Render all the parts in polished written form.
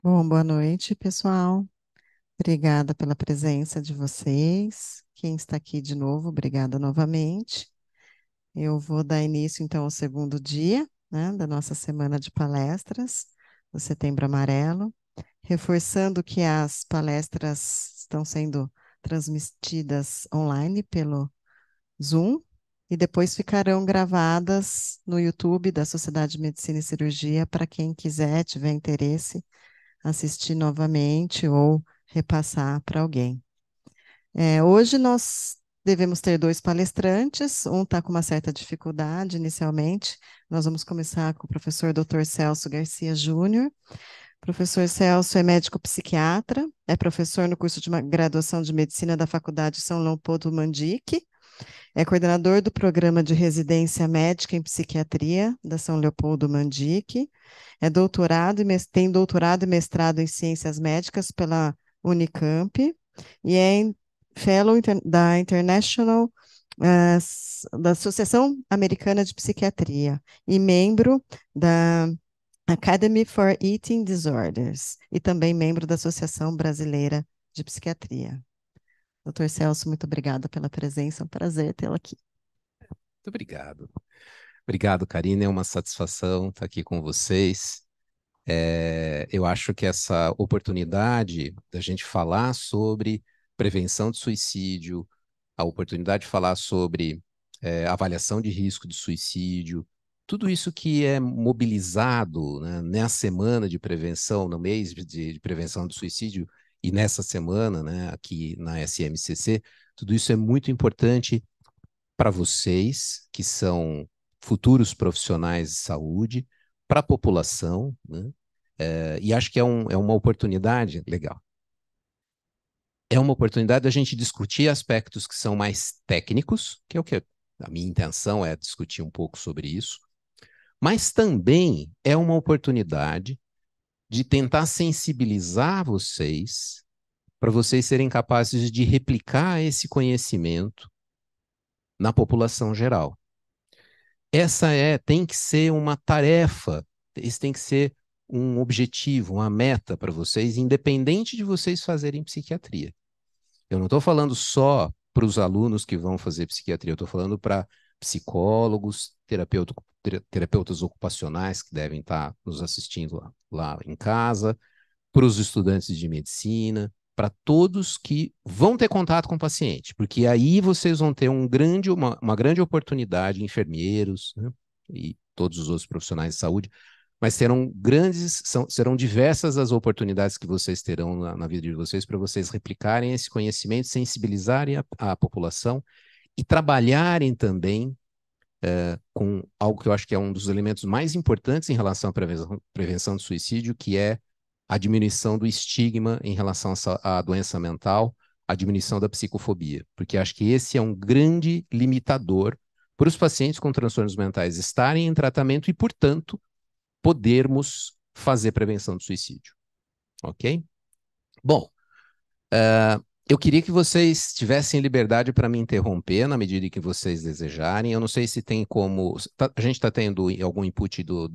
Bom, boa noite, pessoal. Obrigada pela presença de vocês. Quem está aqui de novo, obrigada novamente. Eu vou dar início, então, ao segundo dia, né, da nossa semana de palestras do Setembro Amarelo, reforçando que as palestras estão sendo transmitidas online pelo Zoom e depois ficarão gravadas no YouTube da Sociedade de Medicina e Cirurgia para quem quiser, tiver interesse assistir novamente ou repassar para alguém. Hoje nós devemos ter dois palestrantes, um está com uma certa dificuldade inicialmente. Nós vamos começar com o professor Dr. Celso Garcia Júnior. O professor Celso é médico psiquiatra, é professor no curso de graduação de medicina da Faculdade São Leopoldo Mandique, é coordenador do programa de residência médica em psiquiatria da São Leopoldo Mandique, tem doutorado e mestrado em ciências médicas pela Unicamp e é fellow da International, da Associação Americana de Psiquiatria e membro da Academy for Eating Disorders e também membro da Associação Brasileira de Psiquiatria. Doutor Celso, muito obrigada pela presença, é um prazer tê-lo aqui. Muito obrigado. Obrigado, Karine, é uma satisfação estar aqui com vocês. Eu acho que essa oportunidade da gente falar sobre prevenção de suicídio, a oportunidade de falar sobre avaliação de risco de suicídio, tudo isso que é mobilizado, né, nessa semana de prevenção, no mês de prevenção do suicídio, e nessa semana, né, aqui na SMCC, tudo isso é muito importante para vocês, que são futuros profissionais de saúde, para a população, né? E acho que é uma oportunidade legal. É uma oportunidade da gente discutir aspectos que são mais técnicos, que é o que a minha intenção é discutir um pouco sobre isso, mas também é uma oportunidade de tentar sensibilizar vocês para vocês serem capazes de replicar esse conhecimento na população geral. Tem que ser uma tarefa, isso tem que ser um objetivo, uma meta para vocês, independente de vocês fazerem psiquiatria. Eu não estou falando só para os alunos que vão fazer psiquiatria, eu estou falando para psicólogos, terapeutas ocupacionais que devem estar nos assistindo lá em casa, para os estudantes de medicina, para todos que vão ter contato com o paciente, porque aí vocês vão ter uma grande oportunidade, enfermeiros, né, e todos os outros profissionais de saúde, mas serão diversas as oportunidades que vocês terão na vida de vocês para vocês replicarem esse conhecimento, sensibilizarem a população e trabalharem também com algo que eu acho que é um dos elementos mais importantes em relação à prevenção do suicídio, que é a diminuição do estigma em relação à doença mental, a diminuição da psicofobia, porque acho que esse é um grande limitador para os pacientes com transtornos mentais estarem em tratamento e, portanto, podermos fazer prevenção do suicídio. Ok? Bom, eu queria que vocês tivessem liberdade para me interromper na medida que vocês desejarem. Eu não sei se tem como... A gente está tendo algum input do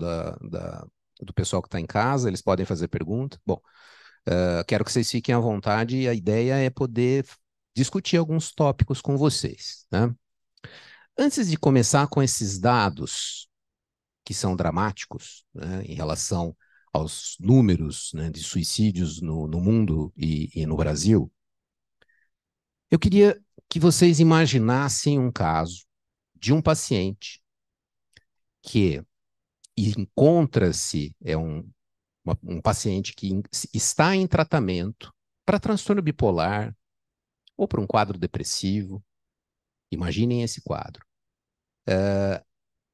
pessoal que está em casa, eles podem fazer pergunta. Bom, quero que vocês fiquem à vontade e a ideia é poder discutir alguns tópicos com vocês, né? Antes de começar com esses dados que são dramáticos, né, em relação aos números, né, de suicídios no mundo e no Brasil, eu queria que vocês imaginassem um caso de um paciente que encontra-se, um paciente que está em tratamento para transtorno bipolar ou para um quadro depressivo. Imaginem esse quadro.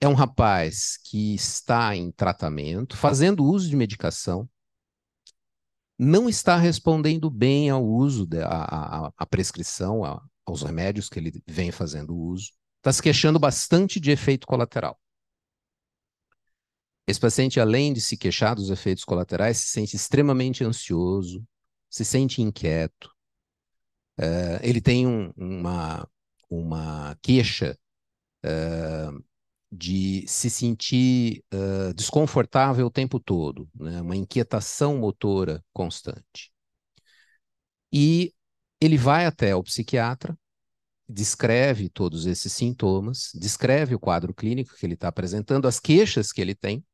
É um rapaz que está em tratamento, fazendo uso de medicação, não está respondendo bem ao uso, à prescrição, aos remédios que ele vem fazendo uso, está se queixando bastante de efeito colateral. Esse paciente, além de se queixar dos efeitos colaterais, se sente extremamente ansioso, se sente inquieto. Ele tem uma queixa de se sentir desconfortável o tempo todo, né? Uma inquietação motora constante. E ele vai até o psiquiatra, descreve todos esses sintomas, descreve o quadro clínico que ele está apresentando, as queixas que ele tem.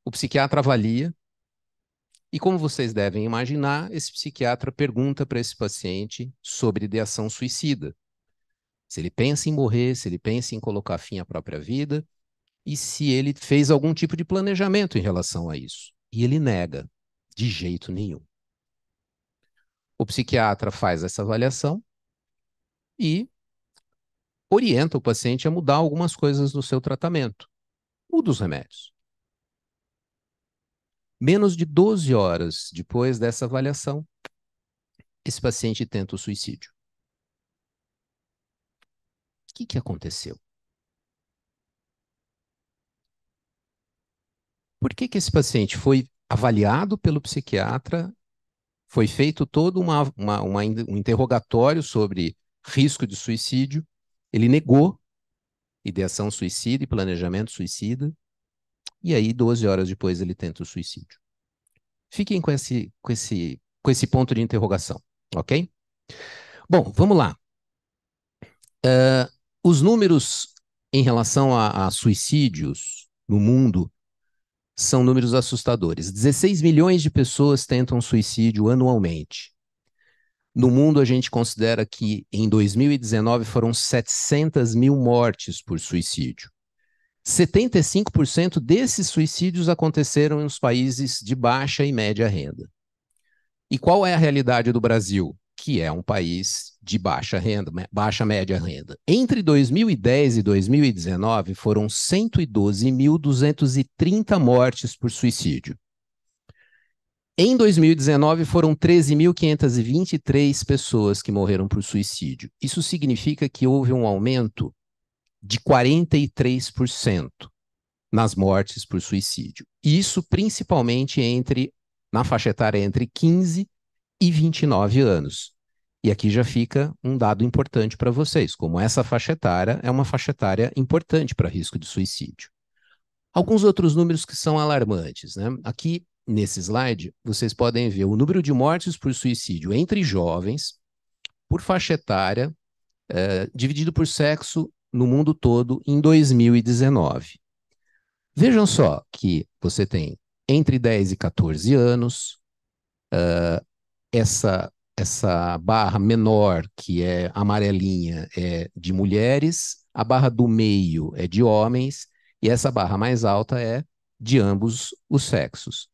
O psiquiatra avalia e, como vocês devem imaginar, esse psiquiatra pergunta para esse paciente sobre ideação suicida. Se ele pensa em morrer, se ele pensa em colocar fim à própria vida e se ele fez algum tipo de planejamento em relação a isso. E ele nega, de jeito nenhum. O psiquiatra faz essa avaliação e orienta o paciente a mudar algumas coisas no seu tratamento. Muda os remédios. Menos de 12 horas depois dessa avaliação, esse paciente tenta o suicídio. O que aconteceu? Por que esse paciente foi avaliado pelo psiquiatra, foi feito todo um interrogatório sobre risco de suicídio, ele negou ideação suicida e planejamento suicida, e aí 12 horas depois ele tenta o suicídio. Fiquem com esse ponto de interrogação, ok? Bom, vamos lá. Os números em relação a suicídios no mundo são números assustadores. 16 milhões de pessoas tentam suicídio anualmente. No mundo, a gente considera que em 2019 foram 700 mil mortes por suicídio. 75% desses suicídios aconteceram nos países de baixa e média renda. E qual é a realidade do Brasil? Que é um país de baixa renda, baixa média renda. Entre 2010 e 2019, foram 112.230 mortes por suicídio. Em 2019, foram 13.523 pessoas que morreram por suicídio. Isso significa que houve um aumento de 43% nas mortes por suicídio. Isso principalmente na faixa etária entre 15 e 29 anos. E aqui já fica um dado importante para vocês, como essa faixa etária é uma faixa etária importante para risco de suicídio. Alguns outros números que são alarmantes, né? Aqui, nesse slide, vocês podem ver o número de mortes por suicídio entre jovens, por faixa etária, dividido por sexo no mundo todo em 2019. Vejam só que você tem entre 10 e 14 anos, essa barra menor, que é amarelinha, é de mulheres, a barra do meio é de homens, e essa barra mais alta é de ambos os sexos.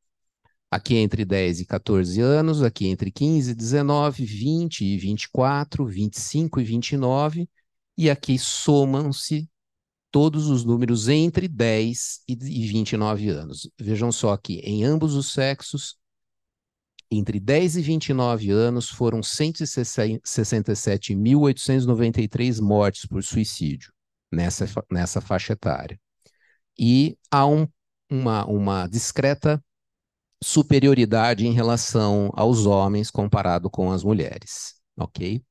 Aqui entre 10 e 14 anos, aqui entre 15 e 19, 20 e 24, 25 e 29, e aqui somam-se todos os números entre 10 e 29 anos. Vejam só que em ambos os sexos, entre 10 e 29 anos, foram 167.893 mortes por suicídio nessa faixa etária. E há uma discreta superioridade em relação aos homens comparado com as mulheres, ok?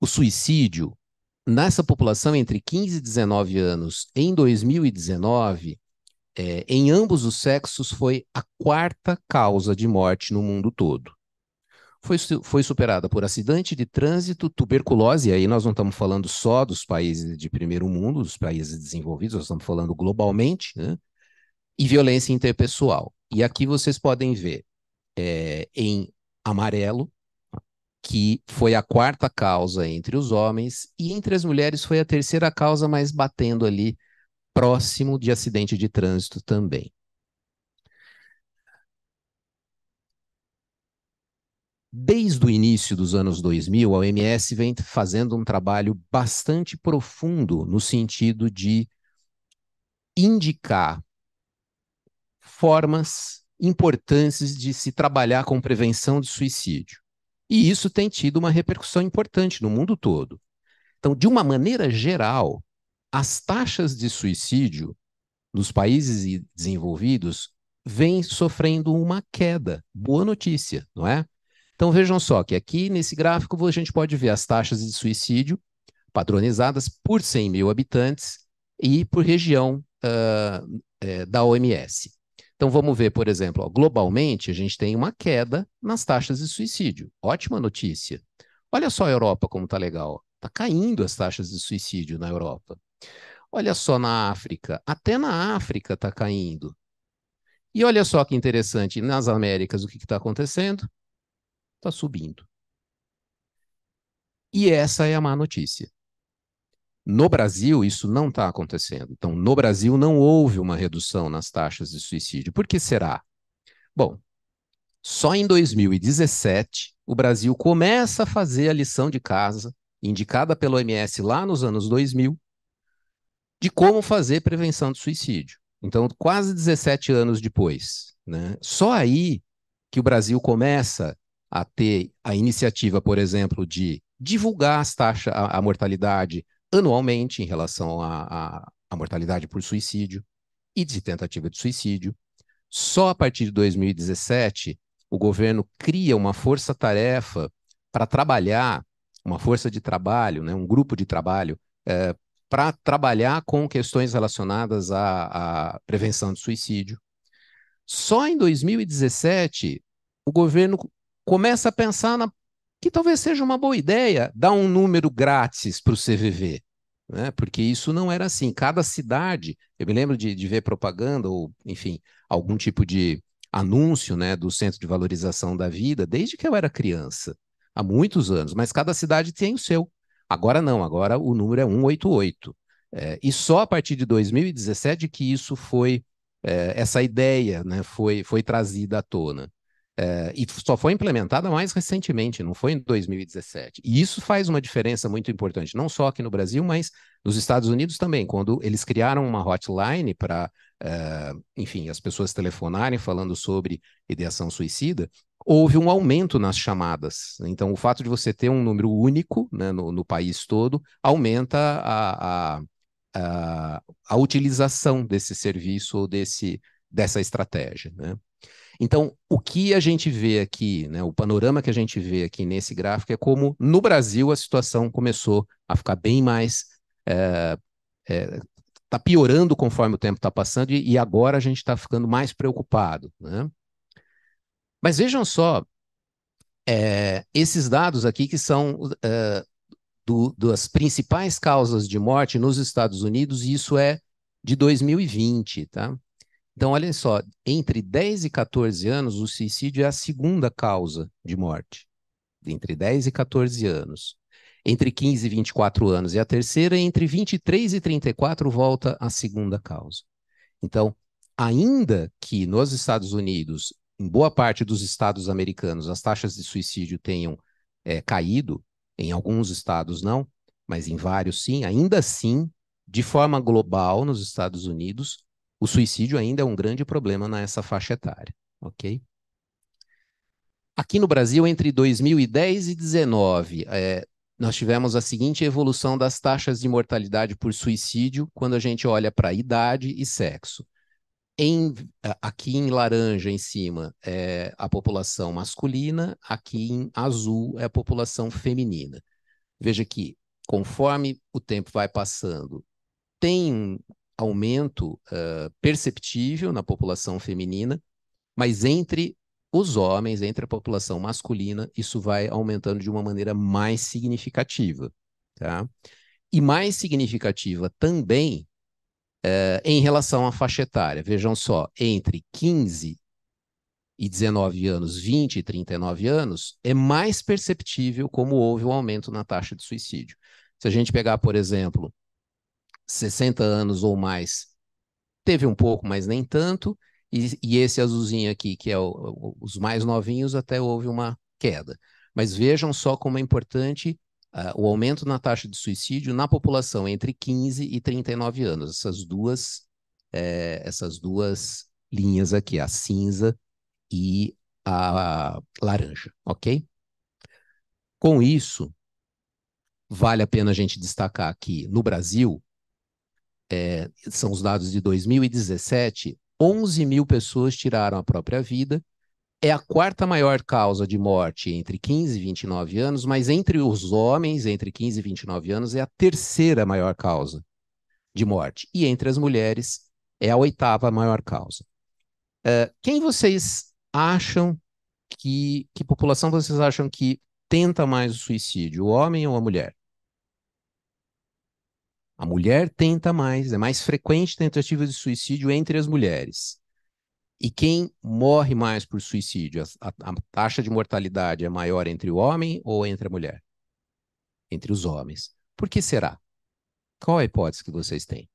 O suicídio nessa população entre 15 e 19 anos em 2019, em ambos os sexos, foi a quarta causa de morte no mundo todo. Foi superada por acidente de trânsito, tuberculose, e aí nós não estamos falando só dos países de primeiro mundo, dos países desenvolvidos, nós estamos falando globalmente, né? E violência interpessoal. E aqui vocês podem ver em amarelo que foi a quarta causa entre os homens e entre as mulheres foi a terceira causa, mas batendo ali próximo de acidente de trânsito também. Desde o início dos anos 2000, a OMS vem fazendo um trabalho bastante profundo no sentido de indicar formas importantes de se trabalhar com prevenção de suicídio. E isso tem tido uma repercussão importante no mundo todo. Então, de uma maneira geral, as taxas de suicídio nos países desenvolvidos vêm sofrendo uma queda. Boa notícia, não é? Então vejam só que aqui nesse gráfico a gente pode ver as taxas de suicídio padronizadas por 100 mil habitantes e por região da OMS. Então vamos ver, por exemplo, ó, globalmente a gente tem uma queda nas taxas de suicídio. Ótima notícia. Olha só a Europa como está legal. Está caindo as taxas de suicídio na Europa. Olha só na África. Até na África está caindo. E olha só que interessante, nas Américas o que está acontecendo? Está subindo. E essa é a má notícia. No Brasil, isso não está acontecendo. Então, no Brasil, não houve uma redução nas taxas de suicídio. Por que será? Bom, só em 2017, o Brasil começa a fazer a lição de casa, indicada pela OMS lá nos anos 2000, de como fazer prevenção de suicídio. Então, quase 17 anos depois, né? Só aí que o Brasil começa a ter a iniciativa, por exemplo, de divulgar as taxas, a mortalidade anualmente em relação à mortalidade por suicídio e de tentativa de suicídio. Só a partir de 2017, o governo cria uma força-tarefa para trabalhar, uma força de trabalho, né, um grupo de trabalho, para trabalhar com questões relacionadas à prevenção de suicídio. Só em 2017, o governo começa a pensar que talvez seja uma boa ideia dar um número grátis para o CVV, né? Porque isso não era assim. Cada cidade, eu me lembro de ver propaganda ou, enfim, algum tipo de anúncio, né, do Centro de Valorização da Vida, desde que eu era criança, há muitos anos, mas cada cidade tem o seu. Agora não, agora o número é 188. E só a partir de 2017 que isso foi essa ideia, né, foi trazida à tona. E só foi implementada mais recentemente, não foi em 2017. E isso faz uma diferença muito importante, não só aqui no Brasil, mas nos Estados Unidos também, quando eles criaram uma hotline para, enfim, as pessoas telefonarem falando sobre ideação suicida, houve um aumento nas chamadas. Então, o fato de você ter um número único, né, no país todo aumenta a utilização desse serviço ou dessa estratégia, né? Então, o que a gente vê aqui, né, o panorama que a gente vê aqui nesse gráfico é como no Brasil a situação começou a ficar bem mais. Está piorando conforme o tempo está passando e agora a gente está ficando mais preocupado, né? Mas vejam só, esses dados aqui que são das principais causas de morte nos Estados Unidos, e isso é de 2020, tá? Então, olha só, entre 10 e 14 anos, o suicídio é a segunda causa de morte. Entre 10 e 14 anos. Entre 15 e 24 anos é a terceira, e entre 23 e 34 volta a segunda causa. Então, ainda que nos Estados Unidos, em boa parte dos estados americanos, as taxas de suicídio tenham caído, em alguns estados não, mas em vários sim, ainda assim, de forma global, nos Estados Unidos, o suicídio ainda é um grande problema nessa faixa etária, ok? Aqui no Brasil, entre 2010 e 2019, nós tivemos a seguinte evolução das taxas de mortalidade por suicídio quando a gente olha para idade e sexo. Aqui em laranja em cima é a população masculina, aqui em azul é a população feminina. Veja que, conforme o tempo vai passando, tem um aumento perceptível na população feminina, mas entre os homens, entre a população masculina, isso vai aumentando de uma maneira mais significativa, tá? E mais significativa também em relação à faixa etária. Vejam só, entre 15 e 19 anos, 20 e 39 anos, é mais perceptível como houve um aumento na taxa de suicídio. Se a gente pegar, por exemplo, 60 anos ou mais, teve um pouco, mas nem tanto, e esse azulzinho aqui, que é os mais novinhos, até houve uma queda. Mas vejam só como é importante o aumento na taxa de suicídio na população entre 15 e 39 anos. Essas duas linhas aqui, a cinza e a laranja, ok? Com isso, vale a pena a gente destacar que no Brasil, são os dados de 2017, 11 mil pessoas tiraram a própria vida É a quarta maior causa de morte entre 15 e 29 anos, mas entre os homens, entre 15 e 29 anos, é a terceira maior causa de morte. E entre as mulheres, é a oitava maior causa. Quem vocês acham que população vocês acham que tenta mais o suicídio, o homem ou a mulher? A mulher tenta mais, é mais frequente tentativa de suicídio entre as mulheres. E quem morre mais por suicídio? A taxa de mortalidade é maior entre o homem ou entre a mulher? Entre os homens. Por que será? Qual a hipótese que vocês têm?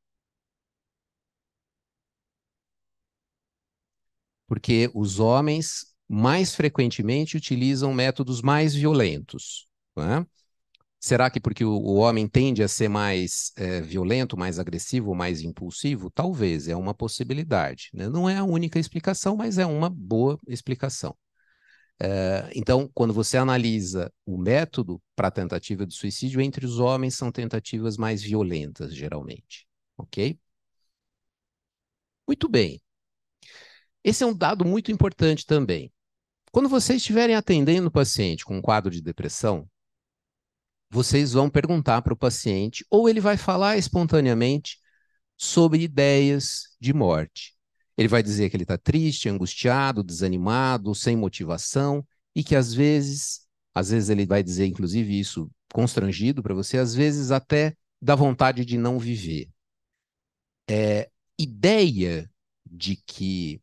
Porque os homens mais frequentemente utilizam métodos mais violentos, né? Será que porque o homem tende a ser mais violento, mais agressivo, mais impulsivo? Talvez, é uma possibilidade, né? Não é a única explicação, mas é uma boa explicação. Então, quando você analisa o método para a tentativa de suicídio, entre os homens são tentativas mais violentas, geralmente. Ok? Muito bem. Esse é um dado muito importante também. Quando vocês estiverem atendendo o paciente com um quadro de depressão, vocês vão perguntar para o paciente, ou ele vai falar espontaneamente sobre ideias de morte. Ele vai dizer que ele está triste, angustiado, desanimado, sem motivação, e que às vezes ele vai dizer, inclusive, isso constrangido para você, às vezes até dá vontade de não viver. Ideia de que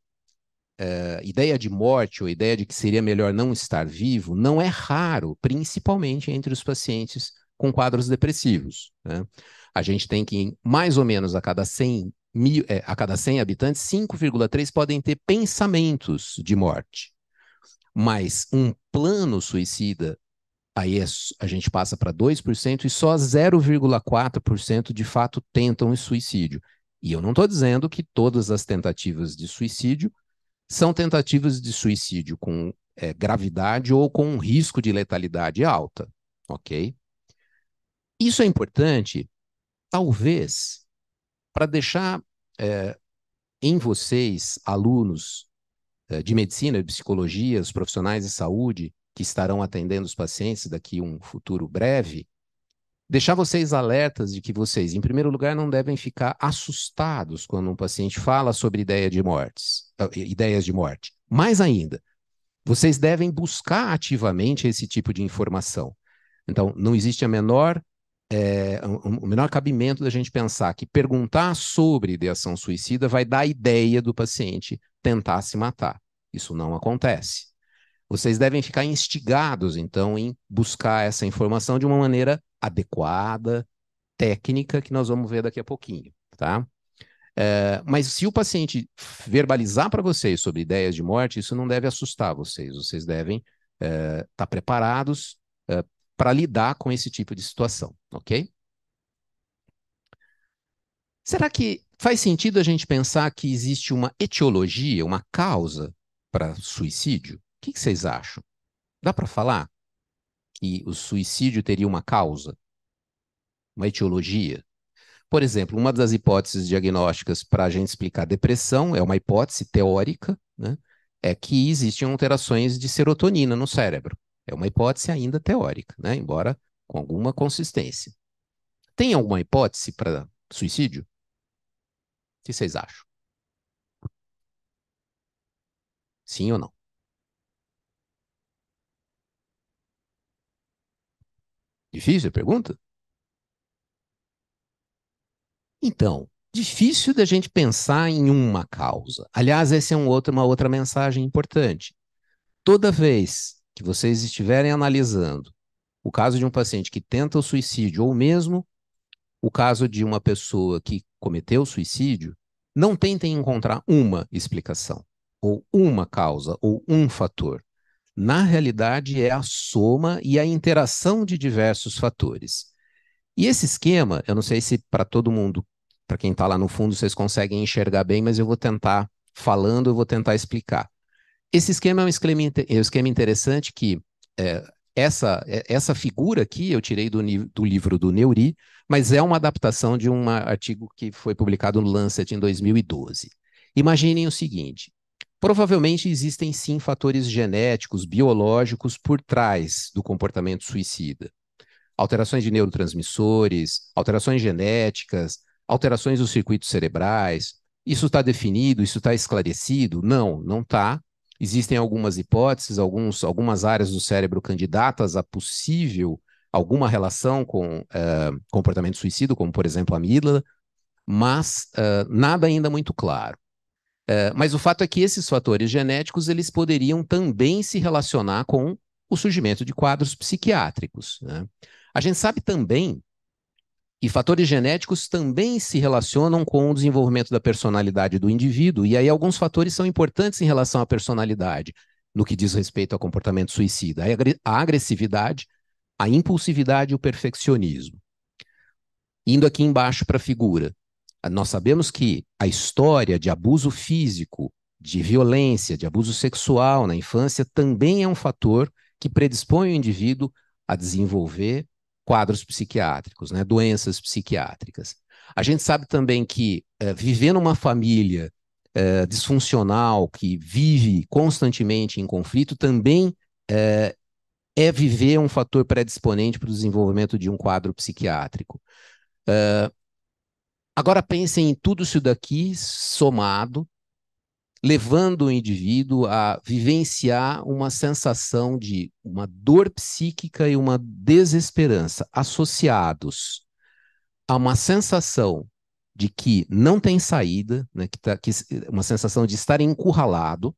ideia de morte ou ideia de que seria melhor não estar vivo não é raro, principalmente entre os pacientes com quadros depressivos, né? A gente tem que, mais ou menos, a cada 100 habitantes, 5,3 podem ter pensamentos de morte. Mas um plano suicida, aí a gente passa para 2% e só 0,4% de fato tentam o suicídio. E eu não estou dizendo que todas as tentativas de suicídio são tentativas de suicídio com gravidade ou com um risco de letalidade alta, ok? Isso é importante, talvez, para deixar em vocês, alunos de medicina, de psicologia, os profissionais de saúde que estarão atendendo os pacientes daqui a um futuro breve, deixar vocês alertas de que vocês, em primeiro lugar, não devem ficar assustados quando um paciente fala sobre ideias de morte. Mais ainda, vocês devem buscar ativamente esse tipo de informação. Então, não existe o menor cabimento da gente pensar que perguntar sobre ideação suicida vai dar a ideia do paciente tentar se matar. Isso não acontece. Vocês devem ficar instigados, então, em buscar essa informação de uma maneira adequada, técnica, que nós vamos ver daqui a pouquinho, tá? Mas se o paciente verbalizar para vocês sobre ideias de morte, isso não deve assustar vocês. Vocês devem estar preparados para lidar com esse tipo de situação, ok? Será que faz sentido a gente pensar que existe uma etiologia, uma causa para suicídio? O que vocês acham? Dá para falar que o suicídio teria uma causa, uma etiologia? Por exemplo, uma das hipóteses diagnósticas para a gente explicar depressão é uma hipótese teórica, né? É que existem alterações de serotonina no cérebro. É uma hipótese ainda teórica, né? Embora com alguma consistência. Tem alguma hipótese para suicídio? O que vocês acham? Sim ou não? Difícil a pergunta? Então, difícil da gente pensar em uma causa. Aliás, essa é uma outra mensagem importante. Toda vez que vocês estiverem analisando o caso de um paciente que tenta o suicídio, ou mesmo o caso de uma pessoa que cometeu suicídio, não tentem encontrar uma explicação, ou uma causa, ou um fator. Na realidade, é a soma e a interação de diversos fatores. E esse esquema, eu não sei se para todo mundo, para quem está lá no fundo, vocês conseguem enxergar bem, mas eu vou tentar, falando, eu vou tentar explicar. Esse esquema é um esquema interessante que essa figura aqui eu tirei do livro do Neuri, mas é uma adaptação de um artigo que foi publicado no Lancet em 2012. Imaginem o seguinte, Provavelmente existem sim fatores genéticos, biológicos por trás do comportamento suicida. Alterações de neurotransmissores, alterações genéticas, alterações dos circuitos cerebrais. Isso está definido? Isso está esclarecido? Não, não está. Existem algumas hipóteses, algumas áreas do cérebro candidatas a possível alguma relação com comportamento suicida, como por exemplo a amígdala, mas nada ainda muito claro. Mas o fato é que esses fatores genéticos eles poderiam também se relacionar com o surgimento de quadros psiquiátricos, né? A gente sabe também que fatores genéticos também se relacionam com o desenvolvimento da personalidade do indivíduo, e aí alguns fatores são importantes em relação à personalidade, no que diz respeito ao comportamento suicida: a agressividade, a impulsividade e o perfeccionismo. Indo aqui embaixo para a figura, nós sabemos que a história de abuso físico, de violência, de abuso sexual na infância também é um fator que predispõe o indivíduo a desenvolver quadros psiquiátricos, né, doenças psiquiátricas. A gente sabe também que viver numa família disfuncional, que vive constantemente em conflito, também é viver um fator predisponente para o desenvolvimento de um quadro psiquiátrico. Agora pensem em tudo isso daqui somado, levando o indivíduo a vivenciar uma sensação de uma dor psíquica e uma desesperança associados a uma sensação de que não tem saída, né, uma sensação de estar encurralado,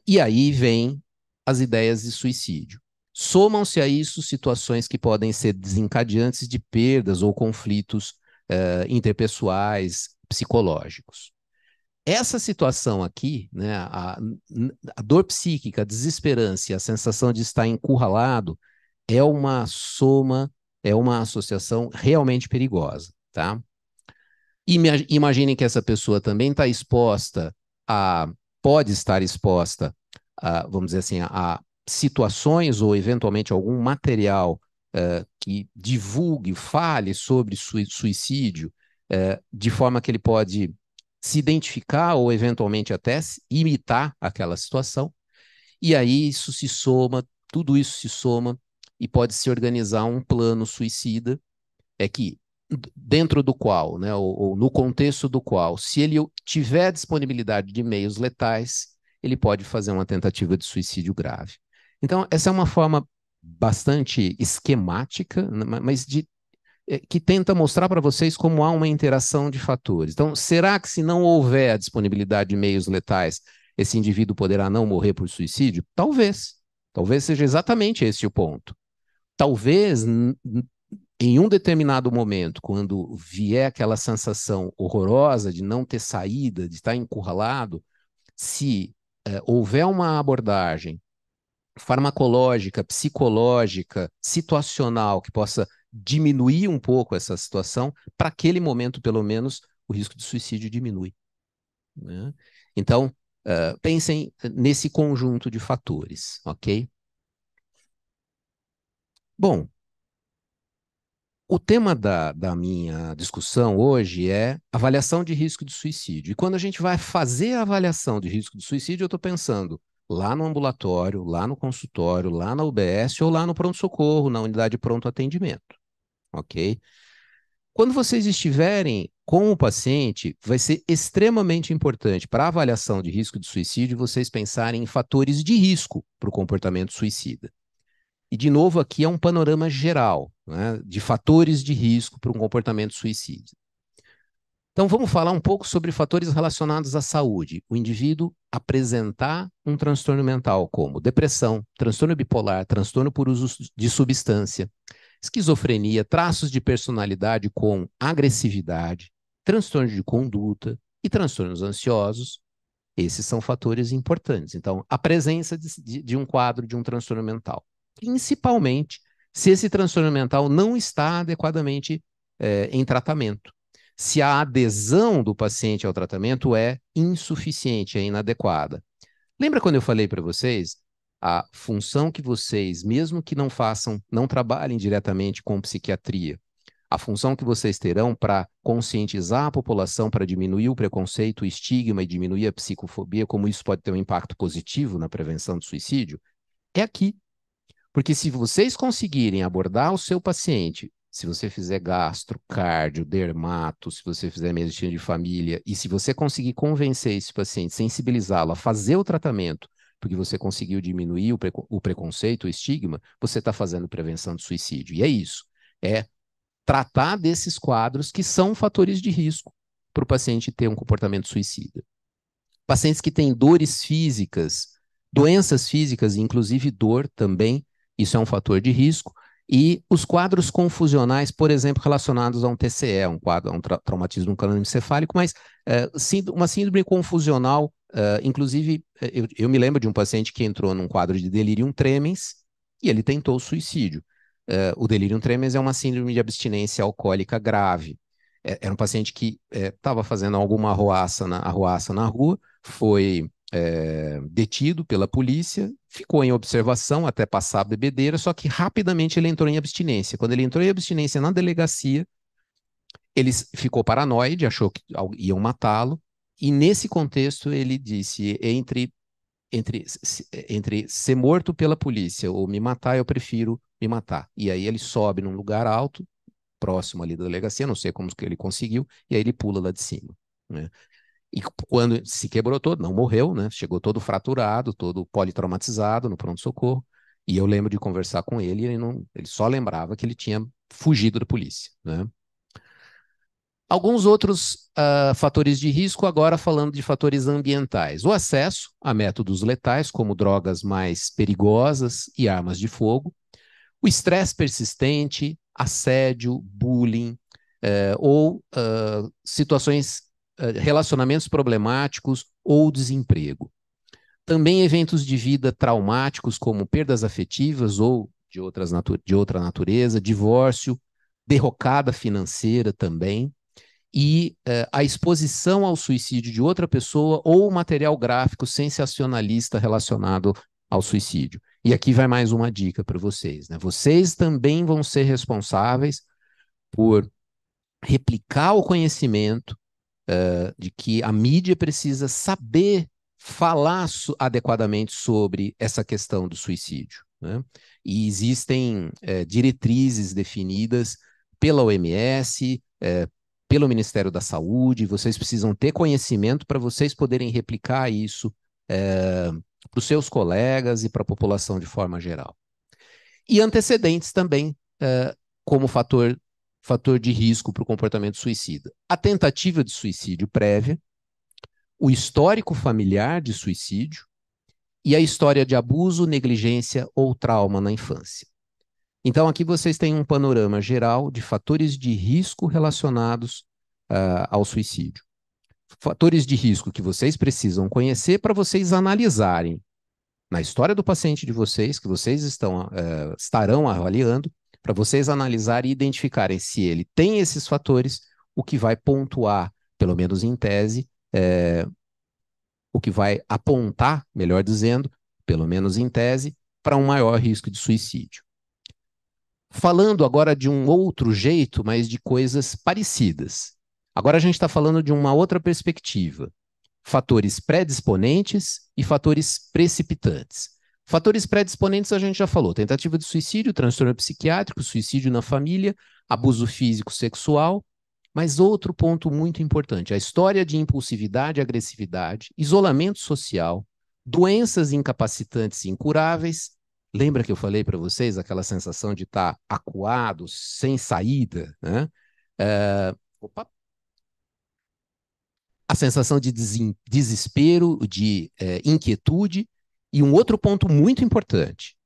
e aí vem as ideias de suicídio. Somam-se a isso situações que podem ser desencadeantes de perdas ou conflitos interpessoais, psicológicos. Essa situação aqui, né, a dor psíquica, a desesperança e a sensação de estar encurralado é uma soma, é uma associação realmente perigosa, tá? Imaginem que essa pessoa também está exposta pode estar exposta vamos dizer assim, a situações ou eventualmente algum material que divulgue, fale sobre suicídio, de forma que ele pode se identificar ou eventualmente até imitar aquela situação. E aí isso se soma, tudo isso se soma e pode se organizar um plano suicida, que dentro do qual, né, ou no contexto do qual, se ele tiver disponibilidade de meios letais, ele pode fazer uma tentativa de suicídio grave. Então, essa é uma forma bastante esquemática, mas que tenta mostrar para vocês como há uma interação de fatores. Então, será que se não houver a disponibilidade de meios letais, esse indivíduo poderá não morrer por suicídio? Talvez. Talvez seja exatamente esse o ponto. Talvez, em um determinado momento, quando vier aquela sensação horrorosa de não ter saída, de estar encurralado, se houver uma abordagem farmacológica, psicológica, situacional, que possa diminuir um pouco essa situação, para aquele momento, pelo menos, o risco de suicídio diminui, né? Então, pensem nesse conjunto de fatores, ok? Bom, o tema da minha discussão hoje é avaliação de risco de suicídio. E quando a gente vai fazer a avaliação de risco de suicídio, eu estou pensando lá no ambulatório, lá no consultório, lá na UBS ou lá no pronto-socorro, na unidade de pronto atendimento, ok? Quando vocês estiverem com o paciente, vai ser extremamente importante para a avaliação de risco de suicídio vocês pensarem em fatores de risco para o comportamento suicida. E, de novo, aqui é um panorama geral, né, de fatores de risco para um comportamento suicida. Então, vamos falar um pouco sobre fatores relacionados à saúde. O indivíduo apresentar um transtorno mental, como depressão, transtorno bipolar, transtorno por uso de substância, esquizofrenia, traços de personalidade com agressividade, transtorno de conduta e transtornos ansiosos. Esses são fatores importantes. Então, a presença de um quadro de um transtorno mental. Principalmente se esse transtorno mental não está adequadamente em tratamento. Se a adesão do paciente ao tratamento é insuficiente, é inadequada. Lembra quando eu falei para vocês a função que vocês, mesmo que não trabalhem diretamente com psiquiatria, a função que vocês terão para conscientizar a população, para diminuir o preconceito, o estigma e diminuir a psicofobia, como isso pode ter um impacto positivo na prevenção do suicídio, é aqui. Porque se vocês conseguirem abordar o seu paciente, se você fizer gastro, cardio, dermato, se você fizer medicina de família, e se você conseguir convencer esse paciente, sensibilizá-lo a fazer o tratamento, porque você conseguiu diminuir o preconceito, o estigma, você está fazendo prevenção do suicídio. E é isso. É tratar desses quadros que são fatores de risco para o paciente ter um comportamento suicida. Pacientes que têm dores físicas, doenças físicas, inclusive dor também, isso é um fator de risco. E os quadros confusionais, por exemplo, relacionados a um TCE, um traumatismo crânioencefálico, mas uma síndrome confusional, inclusive, eu me lembro de um paciente que entrou num quadro de delirium tremens e ele tentou suicídio. O delirium tremens é uma síndrome de abstinência alcoólica grave. Era um paciente que estava fazendo alguma arruaça na rua, foi detido pela polícia, ficou em observação até passar a bebedeira, só que rapidamente ele entrou em abstinência. Quando ele entrou em abstinência na delegacia, ele ficou paranoide, achou que iam matá-lo, e nesse contexto ele disse, entre ser morto pela polícia ou me matar, eu prefiro me matar. E aí ele sobe num lugar alto, próximo ali da delegacia, não sei como que ele conseguiu, e aí ele pula lá de cima, né? E quando se quebrou todo, não morreu, né? Chegou todo fraturado, todo politraumatizado no pronto-socorro. E eu lembro de conversar com ele e ele só lembrava que ele tinha fugido da polícia, né? Alguns outros fatores de risco, agora falando de fatores ambientais. O acesso a métodos letais, como drogas mais perigosas e armas de fogo. O estresse persistente, assédio, bullying, ou situações, relacionamentos problemáticos ou desemprego. Também eventos de vida traumáticos, como perdas afetivas ou de outra natureza, divórcio, derrocada financeira também, e a exposição ao suicídio de outra pessoa ou material gráfico sensacionalista relacionado ao suicídio. E aqui vai mais uma dica para vocês, né? Vocês também vão ser responsáveis por replicar o conhecimento de que a mídia precisa saber falar adequadamente sobre essa questão do suicídio, né? E existem diretrizes definidas pela OMS, pelo Ministério da Saúde, vocês precisam ter conhecimento para vocês poderem replicar isso para os seus colegas e para a população de forma geral. E antecedentes também como fator de risco para o comportamento suicida. A tentativa de suicídio prévia, o histórico familiar de suicídio e a história de abuso, negligência ou trauma na infância. Então, aqui vocês têm um panorama geral de fatores de risco relacionados ao suicídio. Fatores de risco que vocês precisam conhecer para vocês analisarem na história do paciente de vocês, que vocês estarão avaliando, para vocês analisarem e identificarem se ele tem esses fatores, o que vai pontuar, pelo menos em tese, o que vai apontar, melhor dizendo, pelo menos em tese, para um maior risco de suicídio. Falando agora de um outro jeito, mas de coisas parecidas. Agora a gente está falando de uma outra perspectiva. Fatores predisponentes e fatores precipitantes. Fatores predisponentes a gente já falou. Tentativa de suicídio, transtorno psiquiátrico, suicídio na família, abuso físico sexual. Mas outro ponto muito importante, a história de impulsividade e agressividade, isolamento social, doenças incapacitantes e incuráveis. Lembra que eu falei para vocês aquela sensação de estar acuado, sem saída, né? A sensação de desespero, de inquietude. E um outro ponto muito importante,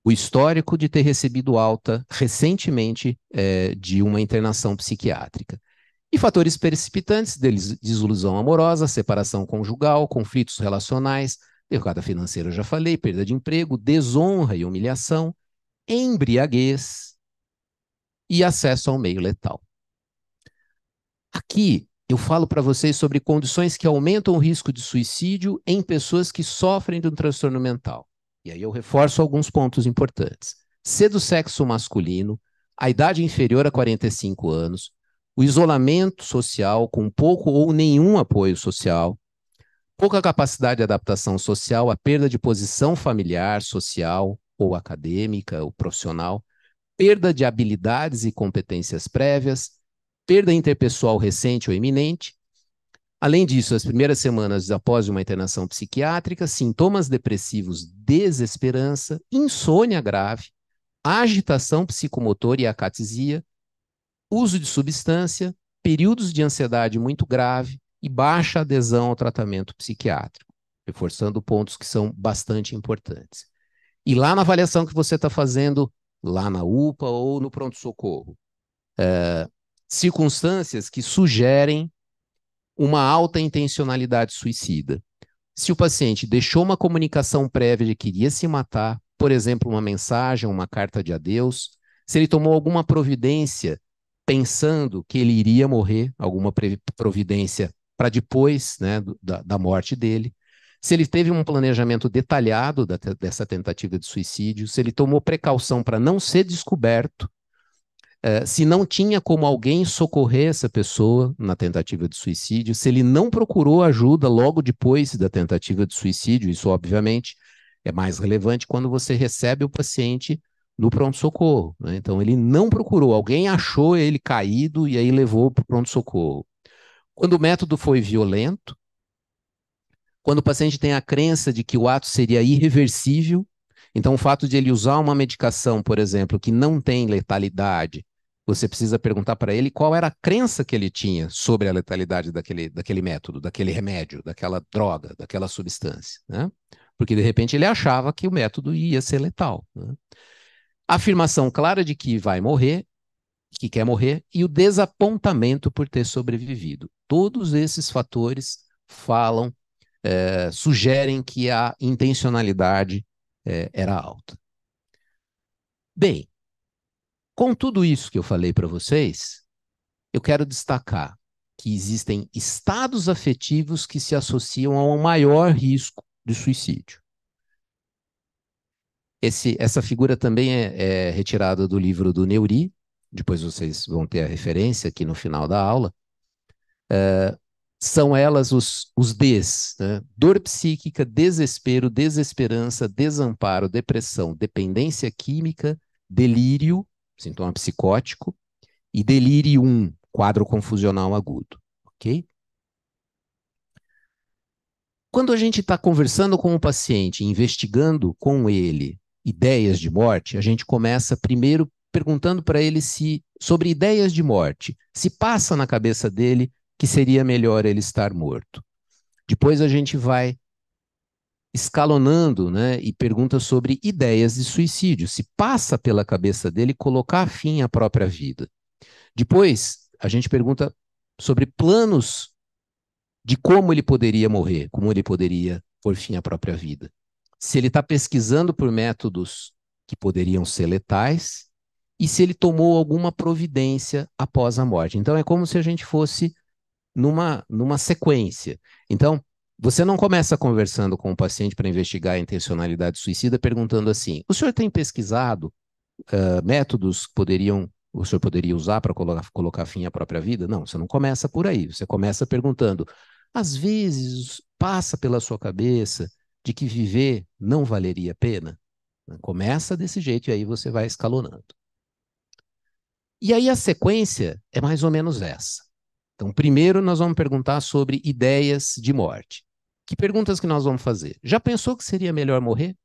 o histórico de ter recebido alta recentemente de uma internação psiquiátrica. E fatores precipitantes, desilusão amorosa, separação conjugal, conflitos relacionais, derrocada financeira, eu já falei, perda de emprego, desonra e humilhação, embriaguez e acesso ao meio letal. Aqui eu falo para vocês sobre condições que aumentam o risco de suicídio em pessoas que sofrem de um transtorno mental. E aí eu reforço alguns pontos importantes. Ser do sexo masculino, a idade inferior a 45 anos, o isolamento social com pouco ou nenhum apoio social, pouca capacidade de adaptação social, a perda de posição familiar, social ou acadêmica ou profissional, perda de habilidades e competências prévias, perda interpessoal recente ou iminente. Além disso, as primeiras semanas após uma internação psiquiátrica, sintomas depressivos, desesperança, insônia grave, agitação psicomotora e acatesia, uso de substância, períodos de ansiedade muito grave e baixa adesão ao tratamento psiquiátrico, reforçando pontos que são bastante importantes. E lá na avaliação que você está fazendo, lá na UPA ou no pronto-socorro, circunstâncias que sugerem uma alta intencionalidade suicida. Se o paciente deixou uma comunicação prévia de que iria se matar, por exemplo, uma mensagem, uma carta de adeus, se ele tomou alguma providência pensando que ele iria morrer, alguma providência para depois, né, da morte dele, se ele teve um planejamento detalhado dessa tentativa de suicídio, se ele tomou precaução para não ser descoberto, se não tinha como alguém socorrer essa pessoa na tentativa de suicídio, se ele não procurou ajuda logo depois da tentativa de suicídio, isso obviamente é mais relevante quando você recebe o paciente no pronto-socorro, né? Então ele não procurou, alguém achou ele caído e aí levou para o pronto-socorro. Quando o método foi violento, quando o paciente tem a crença de que o ato seria irreversível, então o fato de ele usar uma medicação, por exemplo, que não tem letalidade, você precisa perguntar para ele qual era a crença que ele tinha sobre a letalidade daquele método, daquele remédio, daquela droga, daquela substância, né? Porque de repente ele achava que o método ia ser letal, né? A afirmação clara de que vai morrer, que quer morrer, e o desapontamento por ter sobrevivido. Todos esses fatores falam, sugerem que a intencionalidade era alta. Bem, com tudo isso que eu falei para vocês, eu quero destacar que existem estados afetivos que se associam a um maior risco de suicídio. Essa figura também é retirada do livro do Neuri, depois vocês vão ter a referência aqui no final da aula. São elas os Ds, né? Dor psíquica, desespero, desesperança, desamparo, depressão, dependência química, delírio, sintoma psicótico, e delirium, quadro confusional agudo, ok? Quando a gente está conversando com o paciente, investigando com ele ideias de morte, a gente começa primeiro perguntando para ele sobre ideias de morte, se passa na cabeça dele que seria melhor ele estar morto. Depois a gente vai escalonando, né, e pergunta sobre ideias de suicídio, se passa pela cabeça dele colocar fim à própria vida. Depois a gente pergunta sobre planos de como ele poderia morrer, como ele poderia pôr fim à própria vida. Se ele está pesquisando por métodos que poderiam ser letais e se ele tomou alguma providência após a morte. Então é como se a gente fosse numa sequência. Então, você não começa conversando com o paciente para investigar a intencionalidade suicida perguntando assim, o senhor tem pesquisado métodos que o senhor poderia usar para colocar fim à própria vida? Não, você não começa por aí. Você começa perguntando, às vezes passa pela sua cabeça de que viver não valeria a pena? Começa desse jeito e aí você vai escalonando. E aí a sequência é mais ou menos essa. Então, primeiro nós vamos perguntar sobre ideias de morte. Que perguntas que nós vamos fazer? Já pensou que seria melhor morrer?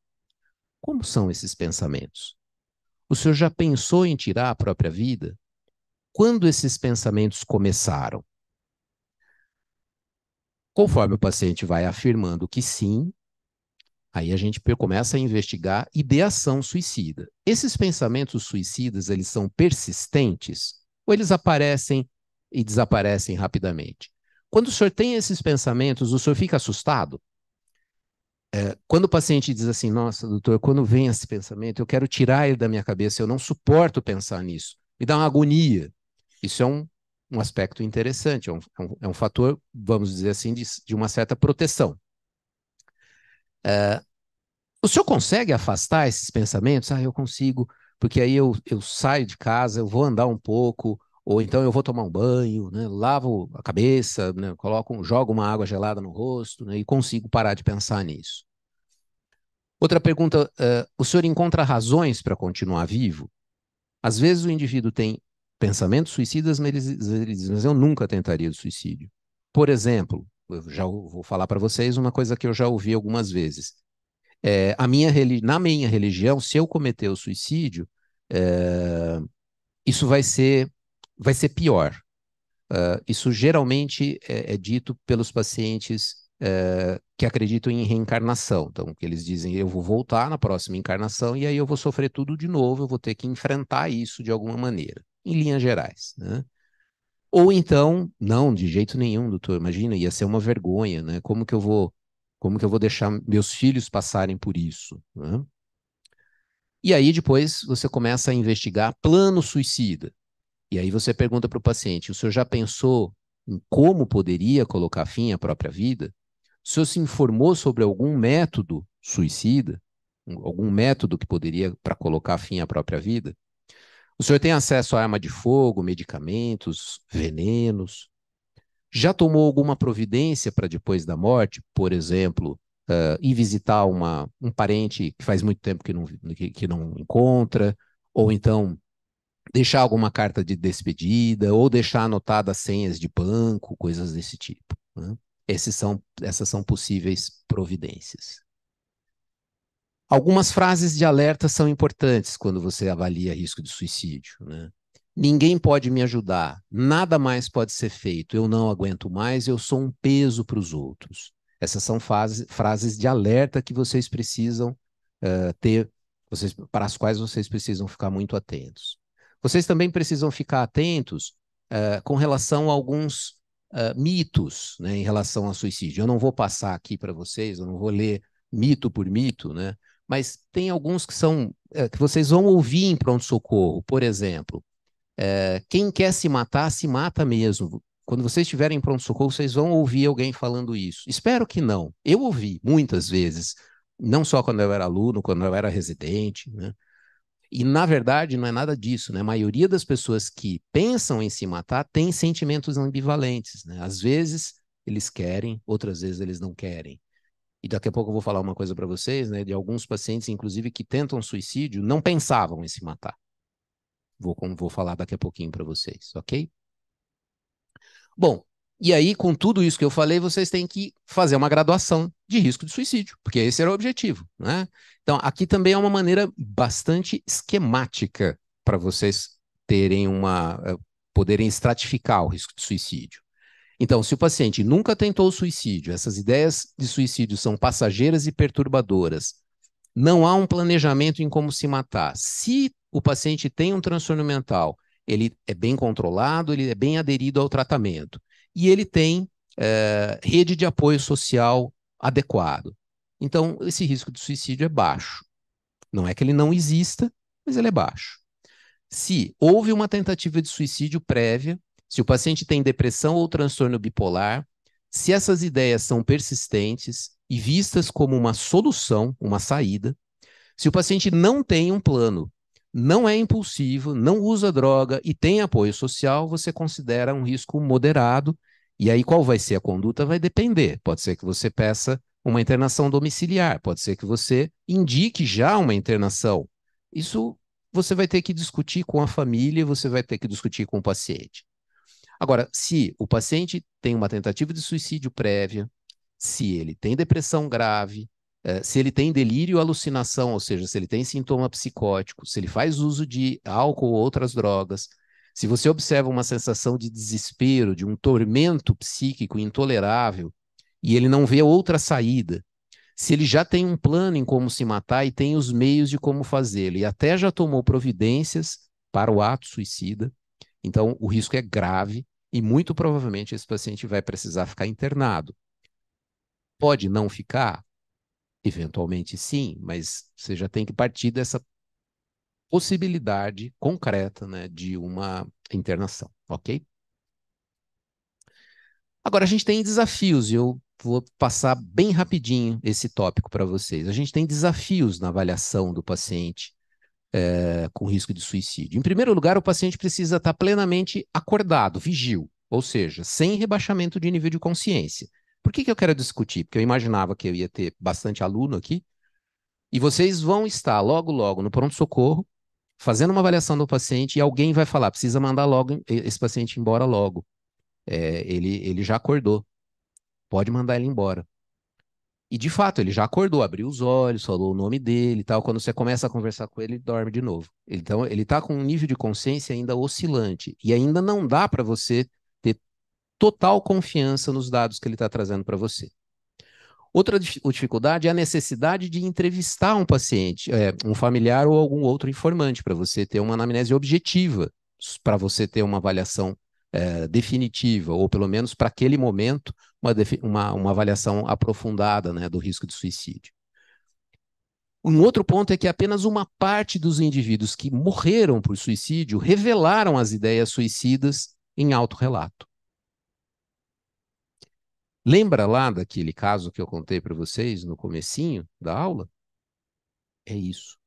Como são esses pensamentos? O senhor já pensou em tirar a própria vida? Quando esses pensamentos começaram? Conforme o paciente vai afirmando que sim, aí a gente começa a investigar ideação suicida. Esses pensamentos suicidas, eles são persistentes ou eles aparecem e desaparecem rapidamente? Quando o senhor tem esses pensamentos, o senhor fica assustado? Quando o paciente diz assim, nossa, doutor, quando vem esse pensamento, eu quero tirar ele da minha cabeça, eu não suporto pensar nisso, me dá uma agonia. Isso é um aspecto interessante, é um fator, vamos dizer assim, de uma certa proteção. O senhor consegue afastar esses pensamentos? Ah, eu consigo, porque aí eu saio de casa, eu vou andar um pouco, ou então eu vou tomar um banho, né, lavo a cabeça, né, jogo uma água gelada no rosto, né, e consigo parar de pensar nisso. Outra pergunta, o senhor encontra razões para continuar vivo? Às vezes o indivíduo tem pensamentos suicidas, mas ele diz, mas eu nunca tentaria o suicídio. Por exemplo, eu já vou falar para vocês uma coisa que eu já ouvi algumas vezes. Na minha religião, se eu cometer o suicídio, é, isso vai ser pior. Isso geralmente é dito pelos pacientes que acreditam em reencarnação. Então, que eles dizem, eu vou voltar na próxima encarnação e aí eu vou sofrer tudo de novo, eu vou ter que enfrentar isso de alguma maneira, em linhas gerais, né? Ou então, não, de jeito nenhum, doutor, imagina, ia ser uma vergonha, né? Como que eu vou deixar meus filhos passarem por isso, né? E aí depois você começa a investigar plano suicida. E aí você pergunta para o paciente: o senhor já pensou em como poderia colocar fim à própria vida? O senhor se informou sobre algum método suicida? Algum método que poderia para colocar fim à própria vida? O senhor tem acesso a arma de fogo, medicamentos, venenos? Já tomou alguma providência para depois da morte? Por exemplo, ir visitar um parente que faz muito tempo que não encontra? Ou então deixar alguma carta de despedida ou deixar anotadas senhas de banco, coisas desse tipo, né? Essas são possíveis providências. Algumas frases de alerta são importantes quando você avalia risco de suicídio, né? Ninguém pode me ajudar, nada mais pode ser feito, eu não aguento mais, eu sou um peso para os outros. Essas são frases de alerta que vocês precisam ter, para as quais vocês precisam ficar muito atentos. Vocês também precisam ficar atentos com relação a alguns mitos, né, em relação ao suicídio. Eu não vou passar aqui para vocês, eu não vou ler mito por mito, né? Mas tem alguns que são que vocês vão ouvir em pronto-socorro. Por exemplo, quem quer se mata mesmo. Quando vocês estiverem em pronto-socorro, vocês vão ouvir alguém falando isso. Espero que não. Eu ouvi muitas vezes, não só quando eu era aluno, quando eu era residente, né? E, na verdade, não é nada disso, né? A maioria das pessoas que pensam em se matar tem sentimentos ambivalentes, né? Às vezes eles querem, outras vezes eles não querem. E daqui a pouco eu vou falar uma coisa para vocês, né? De alguns pacientes, inclusive, que tentam suicídio, não pensavam em se matar. Vou falar daqui a pouquinho para vocês, ok? Bom, e aí, com tudo isso que eu falei, vocês têm que fazer uma graduação de risco de suicídio, porque esse era o objetivo, né? Então, aqui também é uma maneira bastante esquemática para vocês terem poderem estratificar o risco de suicídio. Então, se o paciente nunca tentou suicídio, essas ideias de suicídio são passageiras e perturbadoras, não há um planejamento em como se matar. Se o paciente tem um transtorno mental, ele é bem controlado, ele é bem aderido ao tratamento e ele tem rede de apoio social adequado. Então, esse risco de suicídio é baixo. Não é que ele não exista, mas ele é baixo. Se houve uma tentativa de suicídio prévia, se o paciente tem depressão ou transtorno bipolar, se essas ideias são persistentes e vistas como uma solução, uma saída, se o paciente não tem um plano, não é impulsivo, não usa droga e tem apoio social, você considera um risco moderado. E aí, qual vai ser a conduta? Vai depender. Pode ser que você peça uma internação domiciliar, pode ser que você indique já uma internação. Isso você vai ter que discutir com a família, você vai ter que discutir com o paciente. Agora, se o paciente tem uma tentativa de suicídio prévia, se ele tem depressão grave, se ele tem delírio e alucinação, ou seja, se ele tem sintoma psicótico, se ele faz uso de álcool ou outras drogas, se você observa uma sensação de desespero, de um tormento psíquico intolerável, e ele não vê outra saída, se ele já tem um plano em como se matar e tem os meios de como fazê-lo, e até já tomou providências para o ato suicida, então o risco é grave e muito provavelmente esse paciente vai precisar ficar internado. Pode não ficar? Eventualmente sim, mas você já tem que partir dessa possibilidade concreta, né, de uma internação, ok? Agora, a gente tem desafios, e eu vou passar bem rapidinho esse tópico para vocês. A gente tem desafios na avaliação do paciente com risco de suicídio? Em primeiro lugar, o paciente precisa estar plenamente acordado, vigil, ou seja, sem rebaixamento de nível de consciência. Por que eu quero discutir? Porque eu imaginava que eu ia ter bastante aluno aqui, e vocês vão estar logo, logo no pronto-socorro, fazendo uma avaliação do paciente, e alguém vai falar, precisa mandar logo esse paciente embora logo. Ele já acordou, pode mandar ele embora. E de fato, ele já acordou, abriu os olhos, falou o nome dele e tal. Quando você começa a conversar com ele, ele dorme de novo. Então, ele está com um nível de consciência ainda oscilante. E ainda não dá para você ter total confiança nos dados que ele está trazendo para você. Outra dificuldade é a necessidade de entrevistar um paciente, um familiar ou algum outro informante, para você ter uma anamnese objetiva, para você ter uma avaliação definitiva, ou pelo menos para aquele momento, uma avaliação aprofundada, né, do risco de suicídio. Um outro ponto é que apenas uma parte dos indivíduos que morreram por suicídio revelaram as ideias suicidas em autorrelato. Lembra lá daquele caso que eu contei para vocês no comecinho da aula? É isso.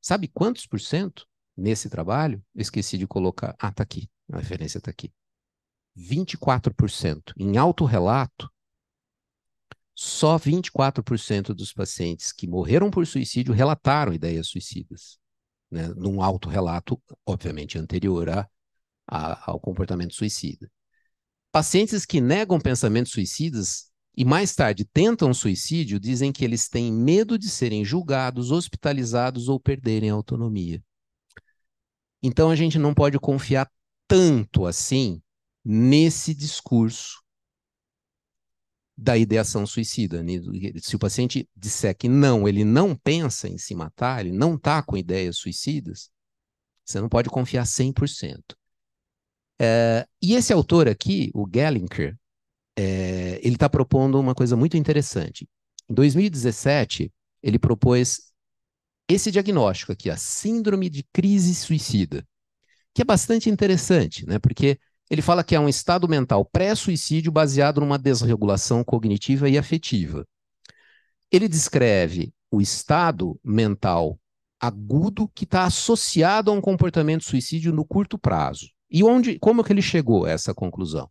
Sabe quantos por cento nesse trabalho? Eu esqueci de colocar. Ah, está aqui. A referência está aqui. 24%. Em autorrelato, só 24% dos pacientes que morreram por suicídio relataram ideias suicidas, né? Num autorrelato, obviamente, anterior ao comportamento suicida. Pacientes que negam pensamentos suicidas e mais tarde tentam suicídio dizem que eles têm medo de serem julgados, hospitalizados ou perderem a autonomia. Então a gente não pode confiar tanto assim nesse discurso da ideação suicida. Se o paciente disser que não, ele não pensa em se matar, ele não está com ideias suicidas, você não pode confiar 100%. E esse autor aqui, o Gallinger, ele está propondo uma coisa muito interessante. Em 2017, ele propôs esse diagnóstico aqui, a síndrome de crise suicida, que é bastante interessante, né? Porque ele fala que é um estado mental pré-suicídio baseado numa desregulação cognitiva e afetiva. Ele descreve o estado mental agudo que está associado a um comportamento suicídio no curto prazo. E como que ele chegou a essa conclusão?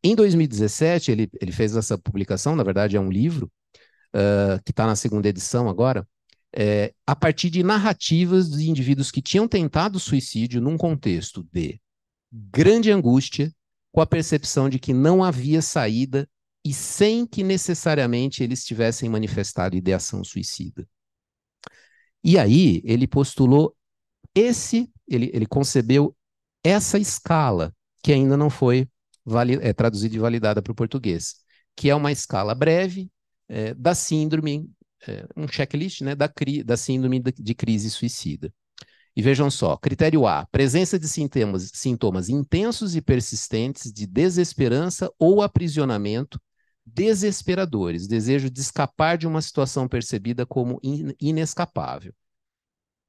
Em 2017, ele fez essa publicação, na verdade é um livro, que está na segunda edição agora, a partir de narrativas de indivíduos que tinham tentado suicídio num contexto de grande angústia, com a percepção de que não havia saída e sem que necessariamente eles tivessem manifestado ideação suicida. E aí ele postulou ele concebeu essa escala, que ainda não foi traduzida e validada para o português, que é uma escala breve da síndrome, um checklist, né, da síndrome de crise suicida. E vejam só, critério A, presença de sintomas intensos e persistentes de desesperança ou aprisionamento desesperadores, desejo de escapar de uma situação percebida como inescapável.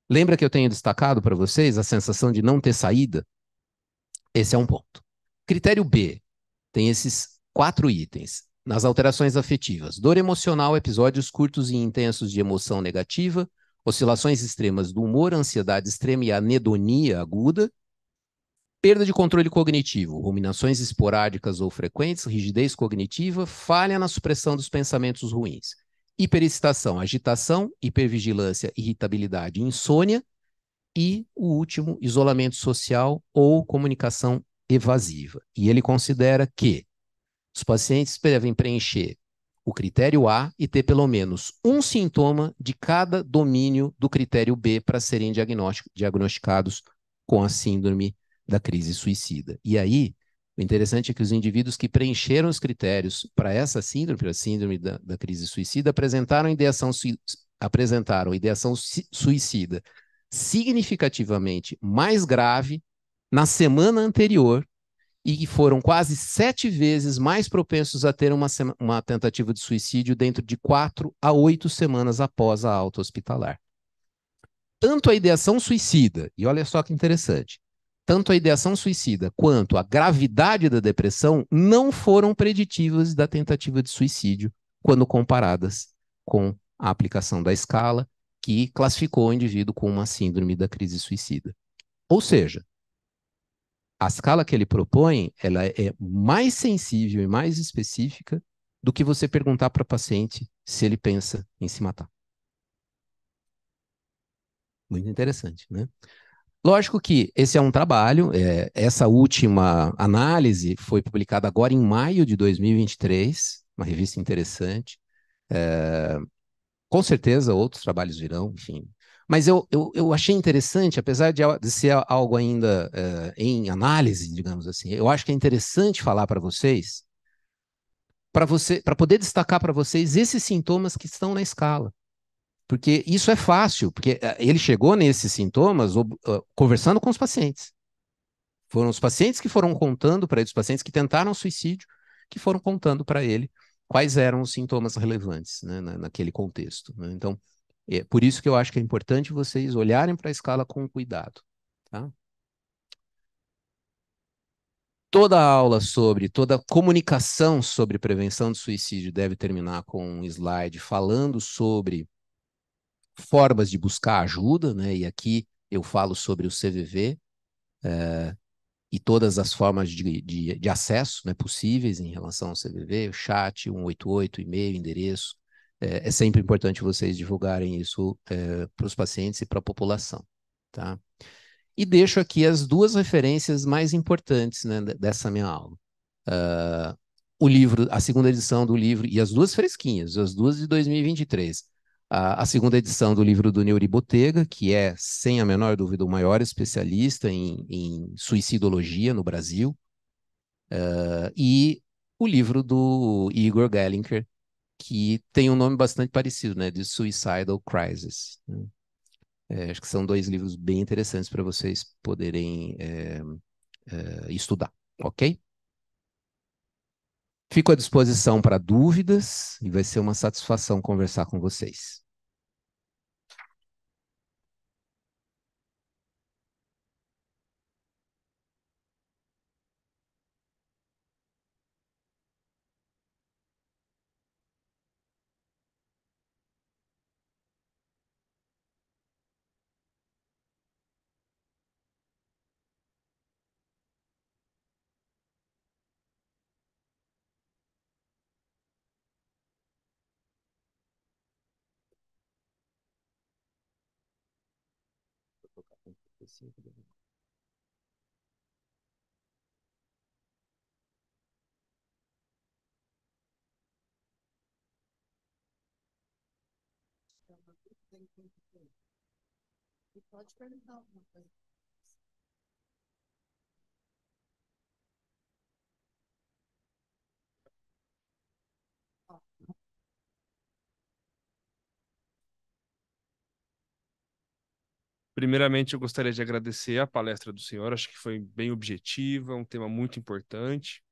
Lembra que eu tenho destacado para vocês a sensação de não ter saída? Esse é um ponto. Critério B, tem esses 4 itens. Nas alterações afetivas, dor emocional, episódios curtos e intensos de emoção negativa, oscilações extremas do humor, ansiedade extrema e anedonia aguda, perda de controle cognitivo, ruminações esporádicas ou frequentes, rigidez cognitiva, falha na supressão dos pensamentos ruins, hiperexcitação, agitação, hipervigilância, irritabilidade, insônia e, o último, isolamento social ou comunicação evasiva. E ele considera que os pacientes devem preencher o critério A e ter pelo menos um sintoma de cada domínio do critério B para serem diagnosticados com a síndrome da crise suicida. E aí, o interessante é que os indivíduos que preencheram os critérios para essa síndrome, para a síndrome da crise suicida, apresentaram ideação suicida significativamente mais grave na semana anterior e foram quase 7 vezes mais propensos a ter uma tentativa de suicídio dentro de 4 a 8 semanas após a alta hospitalar. Tanto a ideação suicida, e olha só que interessante, tanto a ideação suicida quanto a gravidade da depressão não foram preditivas da tentativa de suicídio quando comparadas com a aplicação da escala que classificou o indivíduo com uma síndrome da crise suicida. Ou seja, a escala que ele propõe, ela é mais sensível e mais específica do que você perguntar para o paciente se ele pensa em se matar. Muito interessante, né? Lógico que esse é um trabalho, essa última análise foi publicada agora em maio de 2023, uma revista interessante. Com certeza outros trabalhos virão, enfim. Mas eu achei interessante, apesar de ser algo ainda em análise, digamos assim, eu acho que é interessante falar para poder destacar para vocês esses sintomas que estão na escala. Porque isso é fácil, porque ele chegou nesses sintomas conversando com os pacientes. Foram os pacientes que foram contando para ele, os pacientes que tentaram suicídio, que foram contando para ele quais eram os sintomas relevantes, né, naquele contexto, né? Então, é por isso que eu acho que é importante vocês olharem para a escala com cuidado, tá? Toda comunicação sobre prevenção de suicídio deve terminar com um slide falando sobre formas de buscar ajuda, né? E aqui eu falo sobre o CVV, e todas as formas de acesso, né, possíveis em relação ao CVV, o chat, 188, e-mail, endereço. É sempre importante vocês divulgarem isso para os pacientes e para a população, tá? E deixo aqui as duas referências mais importantes, né, dessa minha aula. O livro, a segunda edição do livro, e as duas fresquinhas, as duas de 2023. A segunda edição do livro do Neuri Botega, que é, sem a menor dúvida, o maior especialista em suicidologia no Brasil, e o livro do Igor Gallinger, que tem um nome bastante parecido, né, de Suicidal Crisis, né? Acho que são dois livros bem interessantes para vocês poderem estudar, ok? Fico à disposição para dúvidas e vai ser uma satisfação conversar com vocês. Pode perguntar alguma coisa. Primeiramente, eu gostaria de agradecer a palestra do senhor, acho que foi bem objetiva, um tema muito importante,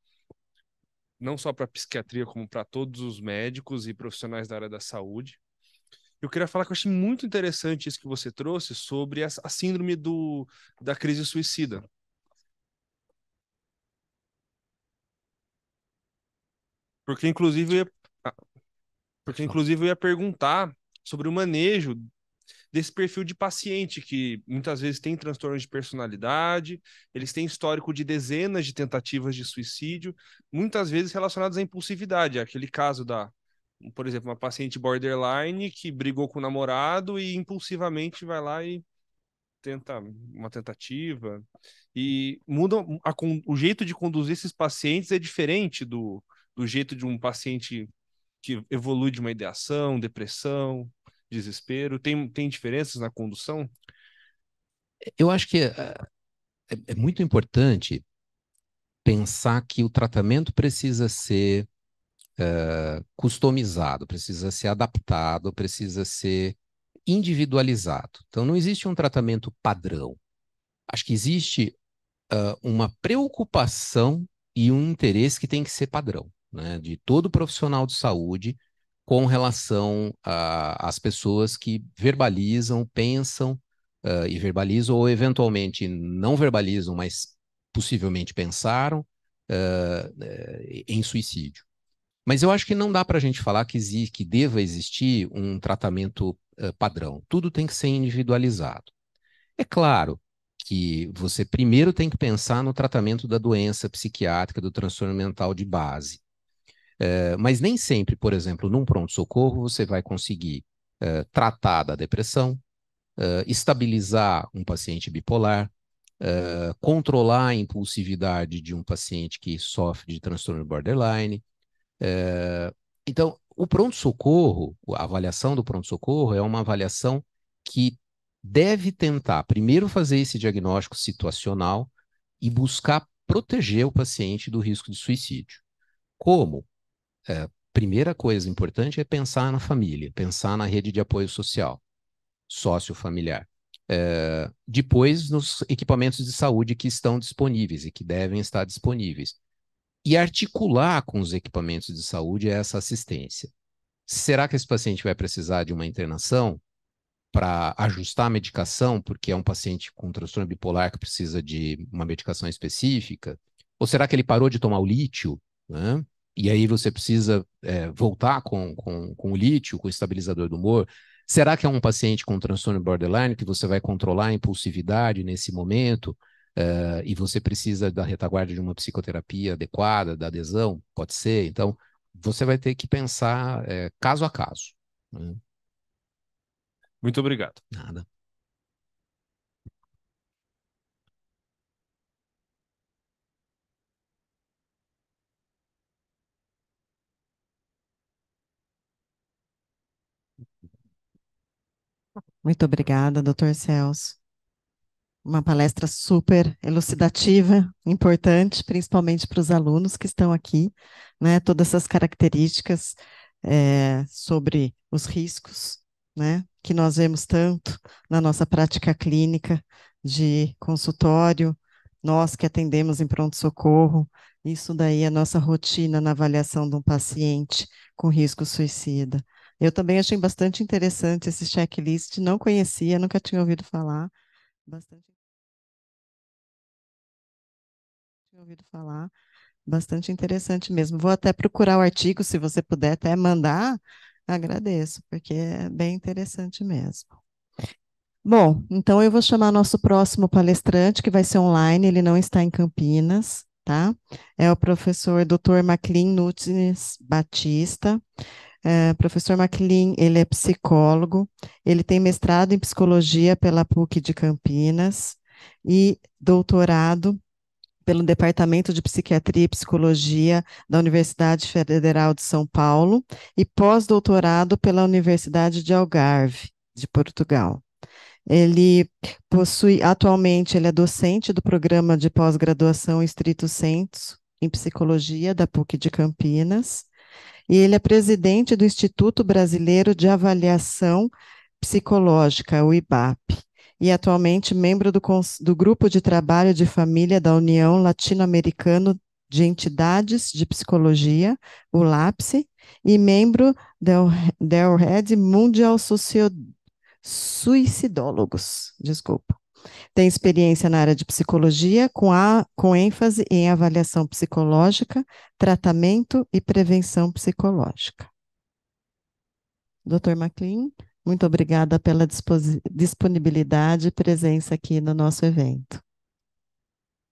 não só para a psiquiatria, como para todos os médicos e profissionais da área da saúde. Eu queria falar que eu achei muito interessante isso que você trouxe sobre a síndrome da crise suicida. Porque, inclusive, ah, eu ia perguntar sobre o manejo desse perfil de paciente que muitas vezes tem transtornos de personalidade, eles têm histórico de dezenas de tentativas de suicídio, muitas vezes relacionados à impulsividade. Aquele caso por exemplo, uma paciente borderline que brigou com o namorado e impulsivamente vai lá e tenta uma tentativa. E o jeito de conduzir esses pacientes é diferente do jeito de um paciente que evolui de uma ideação, depressão, desespero? Tem diferenças na condução? Eu acho que é muito importante pensar que o tratamento precisa ser customizado, precisa ser adaptado, precisa ser individualizado. Então, não existe um tratamento padrão. Acho que existe uma preocupação e um interesse que tem que ser padrão, né, de todo profissional de saúde com relação às pessoas que verbalizam, pensam e verbalizam, ou eventualmente não verbalizam, mas possivelmente pensaram em suicídio. Mas eu acho que não dá para a gente falar que deva existir um tratamento padrão. Tudo tem que ser individualizado. É claro que você primeiro tem que pensar no tratamento da doença psiquiátrica, do transtorno mental de base. Mas nem sempre, por exemplo, num pronto-socorro, você vai conseguir tratar da depressão, estabilizar um paciente bipolar, controlar a impulsividade de um paciente que sofre de transtorno borderline. Então, o pronto-socorro, a avaliação do pronto-socorro é uma avaliação que deve tentar primeiro fazer esse diagnóstico situacional e buscar proteger o paciente do risco de suicídio. Como? Primeira coisa importante é pensar na família, pensar na rede de apoio social, sócio-familiar. Depois, nos equipamentos de saúde que estão disponíveis e que devem estar disponíveis. E articular com os equipamentos de saúde essa assistência. Será que esse paciente vai precisar de uma internação para ajustar a medicação, porque é um paciente com transtorno bipolar que precisa de uma medicação específica? Ou será que ele parou de tomar o lítio, né? E aí você precisa voltar com o lítio, com o estabilizador do humor? Será que é um paciente com transtorno borderline que você vai controlar a impulsividade nesse momento? E você precisa da retaguarda de uma psicoterapia adequada, da adesão? Pode ser. Então, você vai ter que pensar caso a caso, né? Muito obrigado. Nada. Muito obrigada, doutor Celso. Uma palestra super elucidativa, importante, principalmente para os alunos que estão aqui, né? Todas essas características sobre os riscos, né? Que nós vemos tanto na nossa prática clínica de consultório, nós que atendemos em pronto-socorro, isso daí é a nossa rotina na avaliação de um paciente com risco suicida. Eu também achei bastante interessante esse checklist, não conhecia, nunca tinha ouvido falar, bastante bastante interessante mesmo. Vou até procurar o artigo, se você puder até mandar, agradeço, porque é bem interessante mesmo. Bom, então eu vou chamar nosso próximo palestrante, que vai ser online, ele não está em Campinas, tá? É o professor Dr. Maclean Nunes Batista. Professor Maclean, ele é psicólogo, ele tem mestrado em psicologia pela PUC de Campinas e doutorado pelo Departamento de Psiquiatria e Psicologia da Universidade Federal de São Paulo e pós-doutorado pela Universidade de Algarve, de Portugal. Atualmente, ele é docente do programa de pós-graduação Stricto Sensu em Psicologia da PUC de Campinas, e ele é presidente do Instituto Brasileiro de Avaliação Psicológica, o IBAP, e atualmente membro do Grupo de Trabalho de Família da União Latino-Americana de Entidades de Psicologia, o LAPSE, e membro da Rede Mundial Suicidólogos, desculpa. Tem experiência na área de psicologia, com ênfase em avaliação psicológica, tratamento e prevenção psicológica. Dr. Maclean, muito obrigada pela disponibilidade e presença aqui no nosso evento.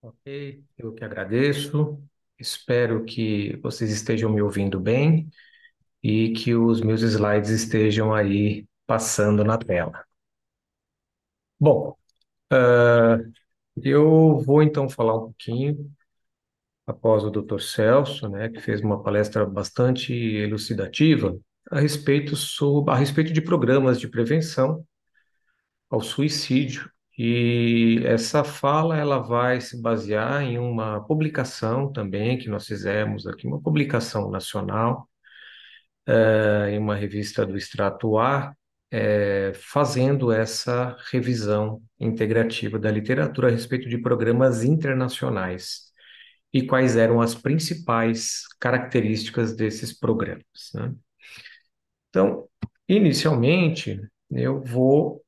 Ok, eu que agradeço. Espero que vocês estejam me ouvindo bem e que os meus slides estejam aí passando na tela. Bom, eu vou então falar um pouquinho após o Dr. Celso, né, que fez uma palestra bastante elucidativa a respeito de programas de prevenção ao suicídio. E essa fala ela vai se basear em uma publicação também que nós fizemos aqui, uma publicação nacional, em uma revista do Extrato A, fazendo essa revisão integrativa da literatura a respeito de programas internacionais e quais eram as principais características desses programas, né? Então, inicialmente, eu vou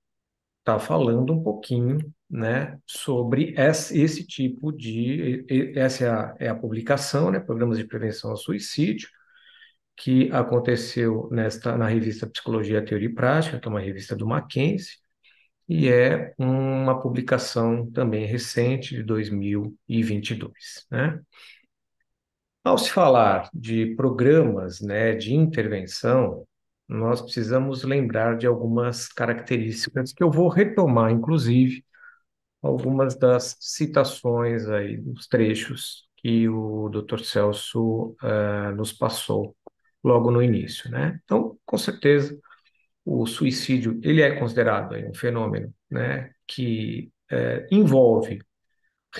estar falando um pouquinho, né, sobre esse tipo de... Essa é a publicação, né, Programas de Prevenção ao Suicídio, que aconteceu na revista Psicologia, Teoria e Prática, que é uma revista do Mackenzie, e é uma publicação também recente, de 2022, né? Ao se falar de programas, né, de intervenção, nós precisamos lembrar de algumas características que eu vou retomar, inclusive, algumas das citações aí, dos trechos que o Dr. Celso nos passou logo no início, né? Então, com certeza, o suicídio, ele é considerado aí um fenômeno, né, que envolve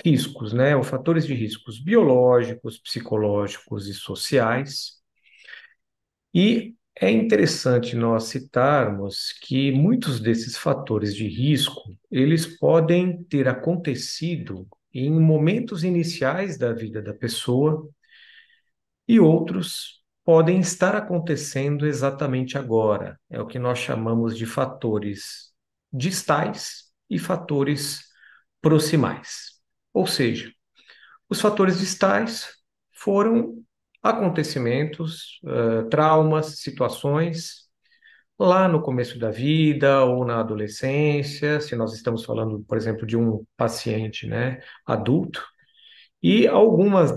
riscos, né, ou fatores de riscos biológicos, psicológicos e sociais. E é interessante nós citarmos que muitos desses fatores de risco, eles podem ter acontecido em momentos iniciais da vida da pessoa e outros podem estar acontecendo exatamente agora. É o que nós chamamos de fatores distais e fatores proximais. Ou seja, os fatores distais foram acontecimentos, traumas, situações lá no começo da vida ou na adolescência, se nós estamos falando, por exemplo, de um paciente, né, adulto, e alguns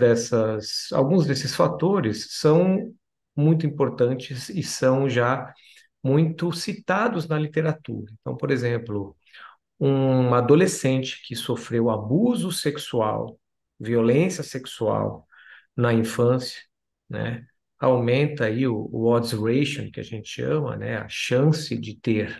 desses fatores são muito importantes e são já muito citados na literatura. Então, por exemplo, um adolescente que sofreu abuso sexual, violência sexual na infância, né, aumenta aí o odds ratio, que a gente chama, né, a chance de ter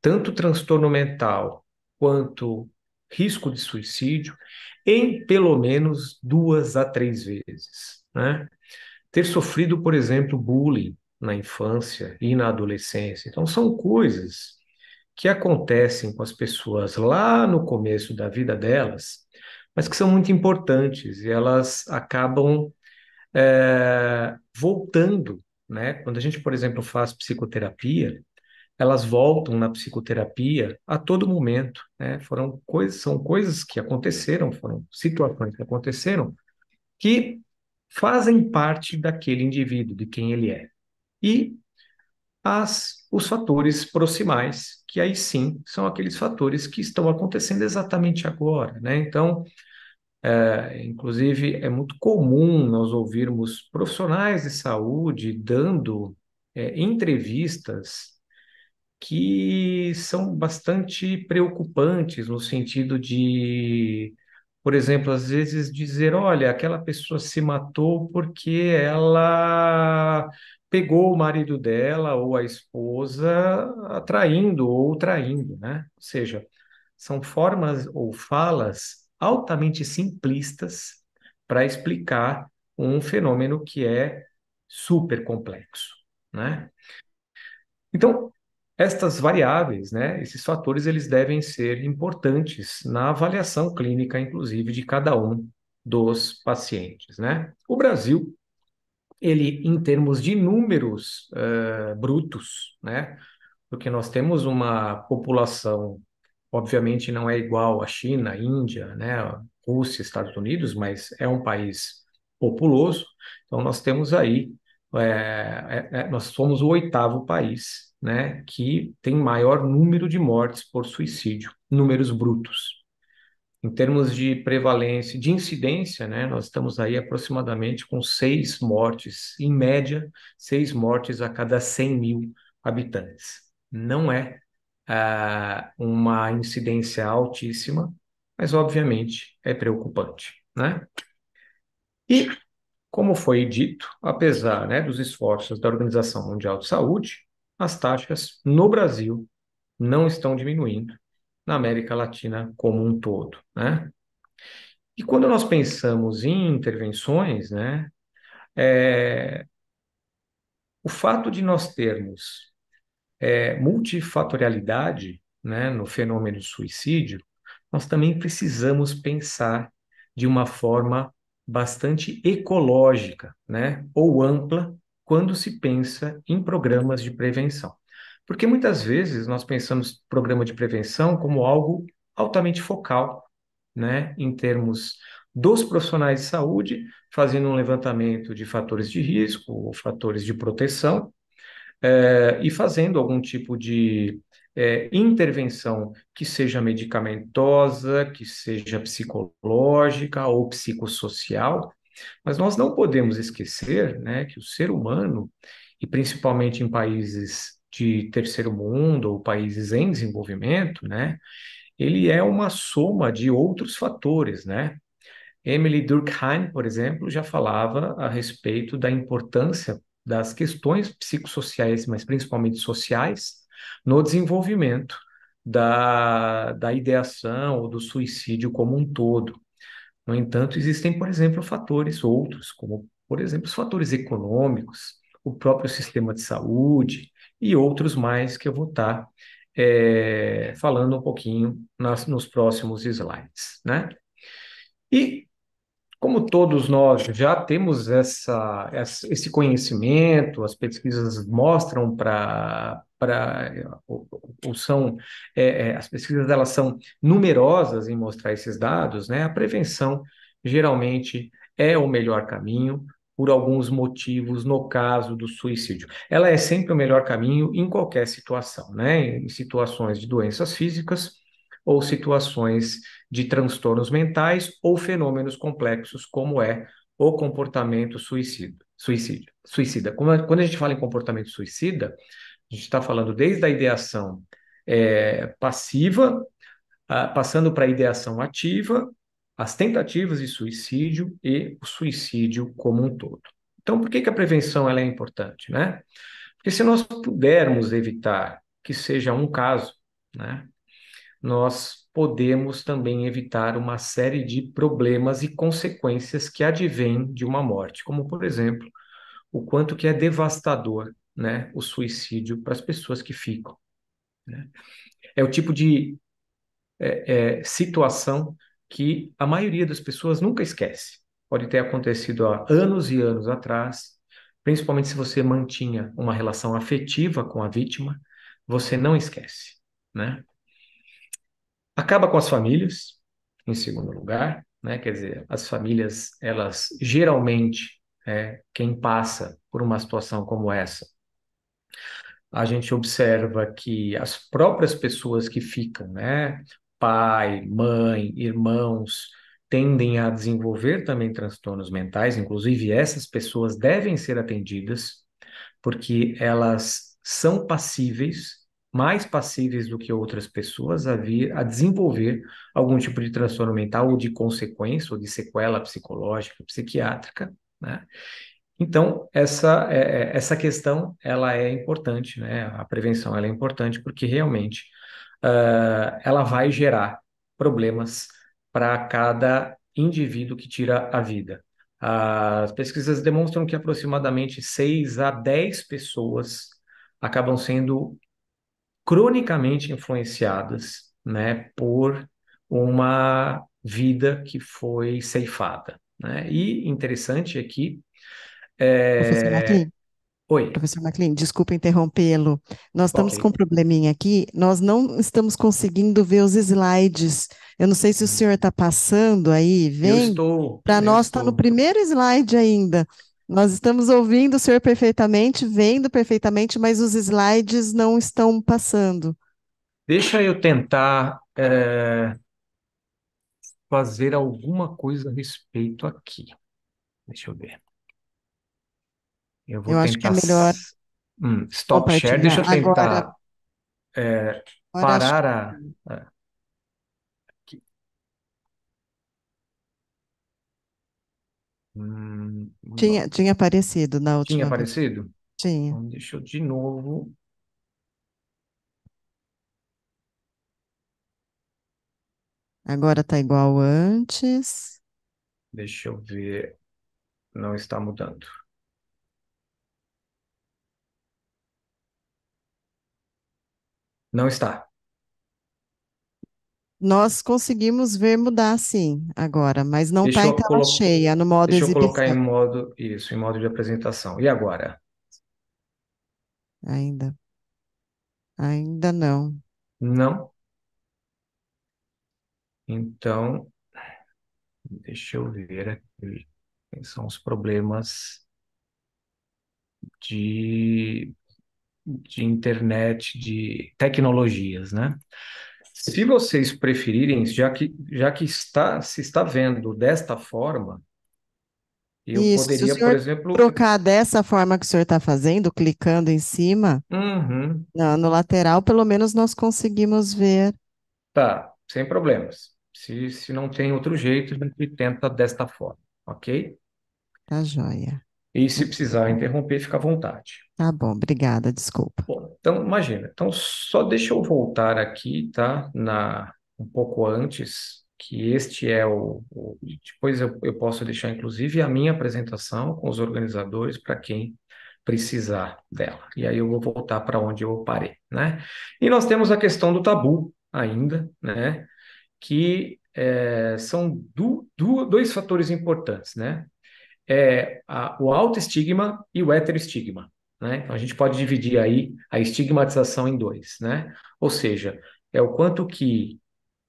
tanto transtorno mental quanto risco de suicídio em pelo menos 2 a 3 vezes, né? Ter sofrido, por exemplo, bullying na infância e na adolescência. Então, são coisas que acontecem com as pessoas lá no começo da vida delas, mas que são muito importantes e elas acabam voltando, né? Quando a gente, por exemplo, faz psicoterapia, elas voltam na psicoterapia a todo momento, né? São coisas que aconteceram, foram situações que aconteceram que fazem parte daquele indivíduo, de quem ele é. E os fatores proximais, que aí sim são aqueles fatores que estão acontecendo exatamente agora, né? Então, inclusive, é muito comum nós ouvirmos profissionais de saúde dando entrevistas que são bastante preocupantes no sentido de, por exemplo, às vezes dizer, olha, aquela pessoa se matou porque ela pegou o marido dela ou a esposa atraindo ou traindo, né? Ou seja, são formas ou falas altamente simplistas para explicar um fenômeno que é super complexo, né? Então, estas variáveis, né, esses fatores, eles devem ser importantes na avaliação clínica, inclusive, de cada um dos pacientes, né? O Brasil, ele, em termos de números brutos, né, porque nós temos uma população, obviamente não é igual à China, Índia, né, Rússia, Estados Unidos, mas é um país populoso, então nós temos aí, nós somos o 8º país, né, que tem maior número de mortes por suicídio, números brutos. Em termos de prevalência, de incidência, né, nós estamos aí aproximadamente com 6 mortes, em média, 6 mortes a cada 100 mil habitantes. Não é uma incidência altíssima, mas obviamente é preocupante, né? E, como foi dito, apesar, né, dos esforços da Organização Mundial de Saúde, as taxas no Brasil não estão diminuindo, na América Latina como um todo, né? E quando nós pensamos em intervenções, né, o fato de nós termos multifatorialidade, né, no fenômeno suicídio, nós também precisamos pensar de uma forma bastante ecológica, né, ou ampla, quando se pensa em programas de prevenção. Porque muitas vezes nós pensamos programa de prevenção como algo altamente focal, né, em termos dos profissionais de saúde, fazendo um levantamento de fatores de risco ou fatores de proteção, e fazendo algum tipo de intervenção que seja medicamentosa, que seja psicológica ou psicossocial, mas nós não podemos esquecer, né, que o ser humano, e principalmente em países de terceiro mundo ou países em desenvolvimento, né, ele é uma soma de outros fatores, né? Emily Durkheim, por exemplo, já falava a respeito da importância das questões psicossociais, mas principalmente sociais, no desenvolvimento da ideação ou do suicídio como um todo. No entanto, existem, por exemplo, fatores outros, como, por exemplo, os fatores econômicos, o próprio sistema de saúde e outros mais que eu vou estar falando um pouquinho nos próximos slides, né? E como todos nós já temos esse conhecimento, as pesquisas mostram ou são, as pesquisas elas são numerosas em mostrar esses dados, né? A prevenção geralmente é o melhor caminho por alguns motivos no caso do suicídio. Ela é sempre o melhor caminho em qualquer situação, né? Em situações de doenças físicas ou situações de transtornos mentais ou fenômenos complexos, como é o comportamento suicida. Quando a gente fala em comportamento suicida, a gente está falando desde a ideação passiva, passando para a ideação ativa, as tentativas de suicídio e o suicídio como um todo. Então, por que que a prevenção ela é importante, né? Porque se nós pudermos evitar que seja um caso, né, nós podemos também evitar uma série de problemas e consequências que advêm de uma morte, como, por exemplo, o quanto que é devastador, né, o suicídio para as pessoas que ficam, né? É o tipo de situação que a maioria das pessoas nunca esquece. Pode ter acontecido há anos e anos atrás, principalmente se você mantinha uma relação afetiva com a vítima, você não esquece, né? Acaba com as famílias, em segundo lugar, né? Quer dizer, as famílias, elas geralmente, quem passa por uma situação como essa, a gente observa que as próprias pessoas que ficam, né? Pai, mãe, irmãos, tendem a desenvolver também transtornos mentais, inclusive essas pessoas devem ser atendidas porque elas são passíveis, mais passíveis do que outras pessoas a vir a desenvolver algum tipo de transtorno mental ou de consequência ou de sequela psicológica, psiquiátrica, né? Então, essa questão, ela é importante, né? A prevenção, ela é importante porque realmente ela vai gerar problemas para cada indivíduo que tira a vida. As pesquisas demonstram que aproximadamente 6 a 10 pessoas acabam sendo cronicamente influenciadas, né, por uma vida que foi ceifada, né? E interessante aqui, Professor é... Maclin, Oi, professor Maclin, desculpa interrompê-lo. Nós ok. estamos com um probleminha aqui, nós não estamos conseguindo ver os slides. Eu não sei se o senhor está passando aí, vem. Para Eu nós está no estou. primeiro slide ainda. Nós estamos ouvindo o senhor perfeitamente, vendo perfeitamente, mas os slides não estão passando. Deixa eu tentar fazer alguma coisa a respeito aqui. Deixa eu ver. Eu vou Eu acho que tentar é melhor stop share. Deixa compartilhar. eu Agora, tentar é, agora acho parar que aqui. tinha aparecido na Tinha última vez. aparecido? Tinha. Então, deixa eu de novo. Agora está igual antes. Deixa eu ver. Não está mudando. Não está. Nós conseguimos ver mudar sim agora, mas não está Deixa em eu, tela colo... cheia, no modo Deixa eu colocar em exibição modo. Isso, em modo de apresentação. E agora? ainda. Ainda não. Não. Então, Deixa eu ver aqui. Quais são os problemas de, de internet, de tecnologias, né? Se vocês preferirem, já que se está vendo desta forma, eu Isso, se o poderia, por senhor exemplo, trocar dessa forma que o senhor está fazendo, clicando em cima, uhum, no lateral, pelo menos nós conseguimos ver. tá, sem problemas. Se não tem outro jeito, a gente tenta desta forma, ok? Tá joia. E se Muito precisar obrigada. interromper, fica à vontade. Tá bom, obrigada, desculpa. Bom, então imagina. Então só deixa eu voltar aqui, tá? Um pouco antes, que este é depois eu posso deixar inclusive a minha apresentação com os organizadores para quem precisar dela. E aí eu vou voltar para onde eu parei, né? E nós temos a questão do tabu ainda, né? Que são dois fatores importantes, né? O autoestigma e o heteroestigma, né? Então, a gente pode dividir aí a estigmatização em dois, né? Ou seja, é o quanto que,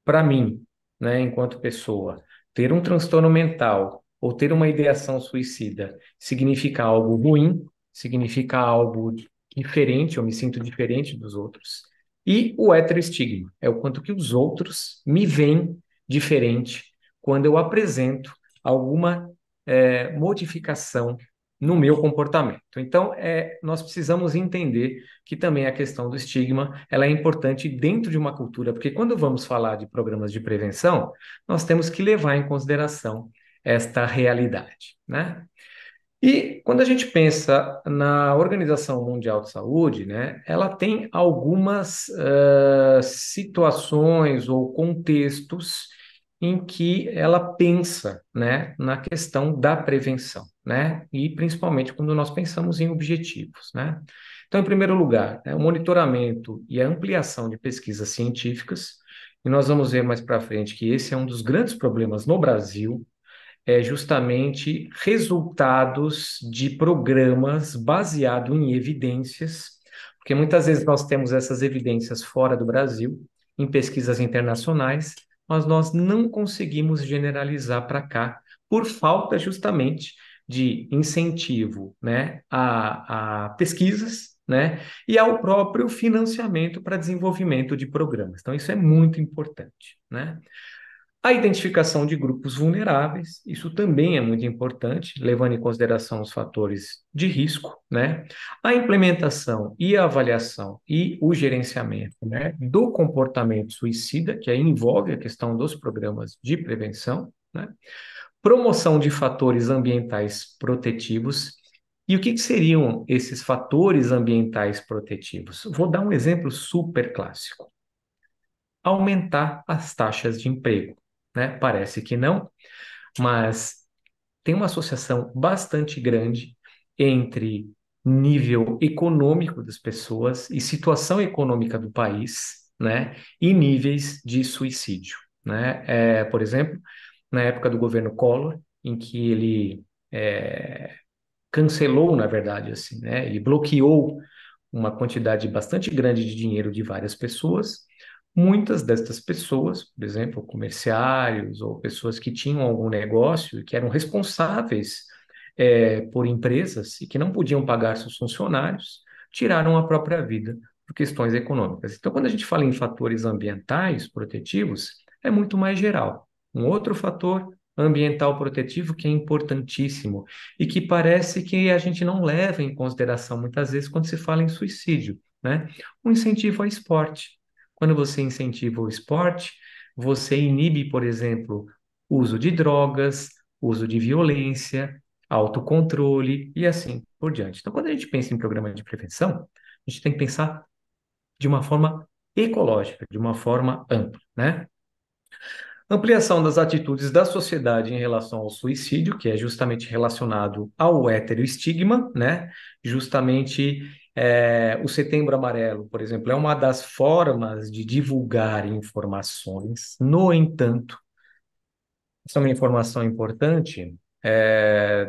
para mim, né, enquanto pessoa, ter um transtorno mental ou ter uma ideação suicida significa algo ruim, significa algo diferente, eu me sinto diferente dos outros. E o heteroestigma é o quanto que os outros me veem diferente quando eu apresento alguma modificação no meu comportamento. Então, nós precisamos entender que também a questão do estigma, ela é importante dentro de uma cultura, porque quando vamos falar de programas de prevenção, nós temos que levar em consideração esta realidade, né? E quando a gente pensa na Organização Mundial de Saúde, né, ela tem algumas situações ou contextos em que ela pensa, né, na questão da prevenção, né, e principalmente quando nós pensamos em objetivos, né. Então, em primeiro lugar, né, o monitoramento e a ampliação de pesquisas científicas, e nós vamos ver mais para frente que esse é um dos grandes problemas no Brasil, é justamente resultados de programas baseados em evidências, porque muitas vezes nós temos essas evidências fora do Brasil, em pesquisas internacionais, mas nós não conseguimos generalizar para cá, por falta justamente de incentivo, né, a pesquisas, né, e ao próprio financiamento para desenvolvimento de programas. Então, isso é muito importante, né? A identificação de grupos vulneráveis, isso também é muito importante, levando em consideração os fatores de risco, né? A implementação e a avaliação e o gerenciamento, né, do comportamento suicida, que aí envolve a questão dos programas de prevenção, né? Promoção de fatores ambientais protetivos. E o que seriam esses fatores ambientais protetivos? Vou dar um exemplo super clássico: aumentar as taxas de emprego, né? Parece que não, mas tem uma associação bastante grande entre nível econômico das pessoas e situação econômica do país, né? E níveis de suicídio, né? Por exemplo, na época do governo Collor, em que ele cancelou, na verdade, assim, né? Ele bloqueou uma quantidade bastante grande de dinheiro de várias pessoas. Muitas destas pessoas, por exemplo, comerciários ou pessoas que tinham algum negócio e que eram responsáveis por empresas e que não podiam pagar seus funcionários, tiraram a própria vida por questões econômicas. Então, quando a gente fala em fatores ambientais protetivos, é muito mais geral. Um outro fator ambiental protetivo que é importantíssimo e que parece que a gente não leva em consideração muitas vezes quando se fala em suicídio, né? O incentivo ao esporte. Quando você incentiva o esporte, você inibe, por exemplo, uso de drogas, uso de violência, autocontrole e assim por diante. Então, quando a gente pensa em programa de prevenção, a gente tem que pensar de uma forma ecológica, de uma forma ampla, né? Ampliação das atitudes da sociedade em relação ao suicídio, que é justamente relacionado ao heteroestigma, né? Justamente o Setembro Amarelo, por exemplo, é uma das formas de divulgar informações. No entanto, essa é uma informação importante.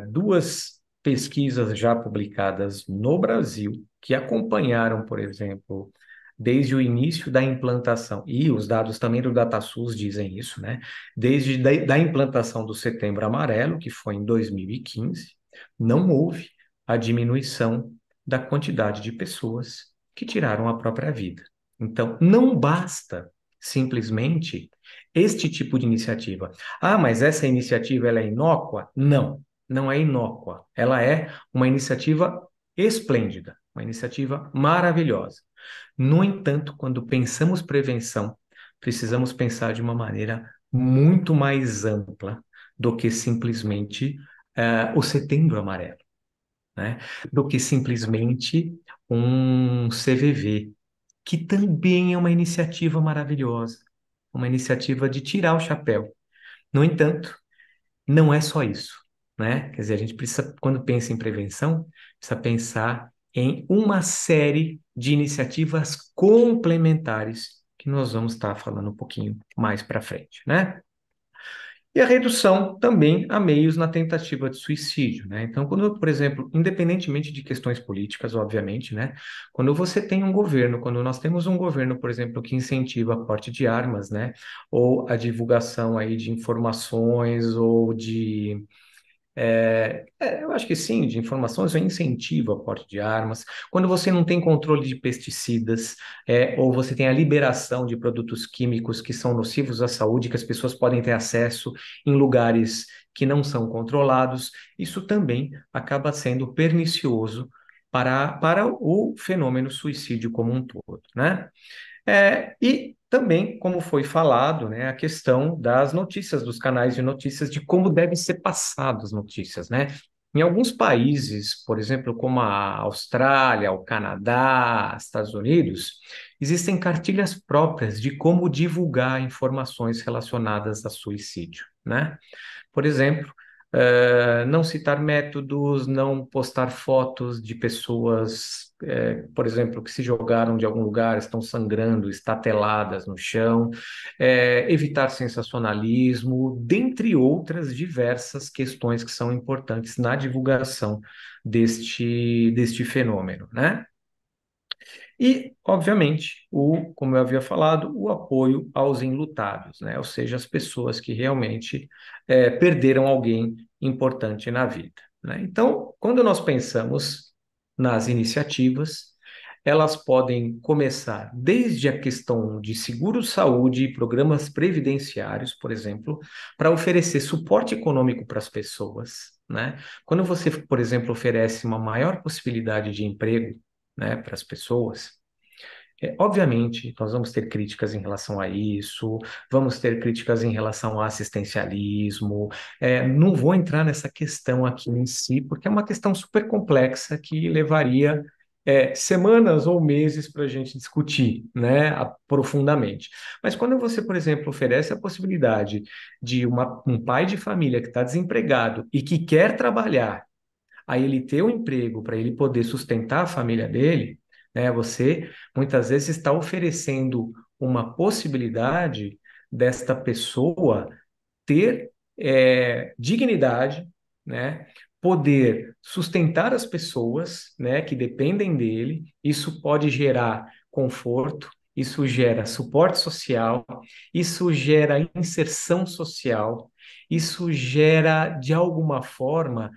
Duas pesquisas já publicadas no Brasil que acompanharam, por exemplo, desde o início da implantação, e os dados também do DataSUS dizem isso, né? Desde da implantação do Setembro Amarelo, que foi em 2015, não houve a diminuição da quantidade de pessoas que tiraram a própria vida. Então, não basta simplesmente este tipo de iniciativa. Ah, mas essa iniciativa ela é inócua? Não, não é inócua. Ela é uma iniciativa esplêndida, uma iniciativa maravilhosa. No entanto, quando pensamos prevenção, precisamos pensar de uma maneira muito mais ampla do que simplesmente o Setembro Amarelo, né? Do que simplesmente um CVV, que também é uma iniciativa maravilhosa, uma iniciativa de tirar o chapéu. No entanto, não é só isso, né? Quer dizer, a gente precisa, quando pensa em prevenção, precisa pensar em uma série de iniciativas complementares que nós vamos estar falando um pouquinho mais para frente, né? E a redução também a meios na tentativa de suicídio, né? Então, quando, por exemplo, independentemente de questões políticas, obviamente, né? Quando você tem um governo, quando nós temos um governo, por exemplo, que incentiva a porte de armas, né? Ou a divulgação aí de informações ou de eu acho que sim, de informações, ou incentiva o porte de armas. Quando você não tem controle de pesticidas, ou você tem a liberação de produtos químicos que são nocivos à saúde, que as pessoas podem ter acesso em lugares que não são controlados, isso também acaba sendo pernicioso para o fenômeno suicídio como um todo, né? E também, como foi falado, né, a questão das notícias, dos canais de notícias, de como devem ser passadas as notícias, né? Em alguns países, por exemplo, como a Austrália, o Canadá, Estados Unidos, existem cartilhas próprias de como divulgar informações relacionadas a suicídio, né? Por exemplo, não citar métodos, não postar fotos de pessoas, por exemplo, que se jogaram de algum lugar, estão sangrando, estateladas no chão, evitar sensacionalismo, dentre outras diversas questões que são importantes na divulgação deste fenômeno, né? E, obviamente, como eu havia falado, o apoio aos enlutados, né? Ou seja, as pessoas que realmente perderam alguém importante na vida, né? Então, quando nós pensamos nas iniciativas, elas podem começar desde a questão de seguro-saúde e programas previdenciários, por exemplo, para oferecer suporte econômico para as pessoas, né? Quando você, por exemplo, oferece uma maior possibilidade de emprego, né, para as pessoas. Obviamente, nós vamos ter críticas em relação a isso, vamos ter críticas em relação ao assistencialismo. Não vou entrar nessa questão aqui em si, porque é uma questão super complexa que levaria semanas ou meses para a gente discutir, né, profundamente. Mas quando você, por exemplo, oferece a possibilidade de um pai de família que está desempregado e que quer trabalhar, a ele ter um emprego, para ele poder sustentar a família dele, né, você muitas vezes está oferecendo uma possibilidade desta pessoa ter dignidade, né, poder sustentar as pessoas, né, que dependem dele. Isso pode gerar conforto, isso gera suporte social, isso gera inserção social, isso gera, de alguma forma,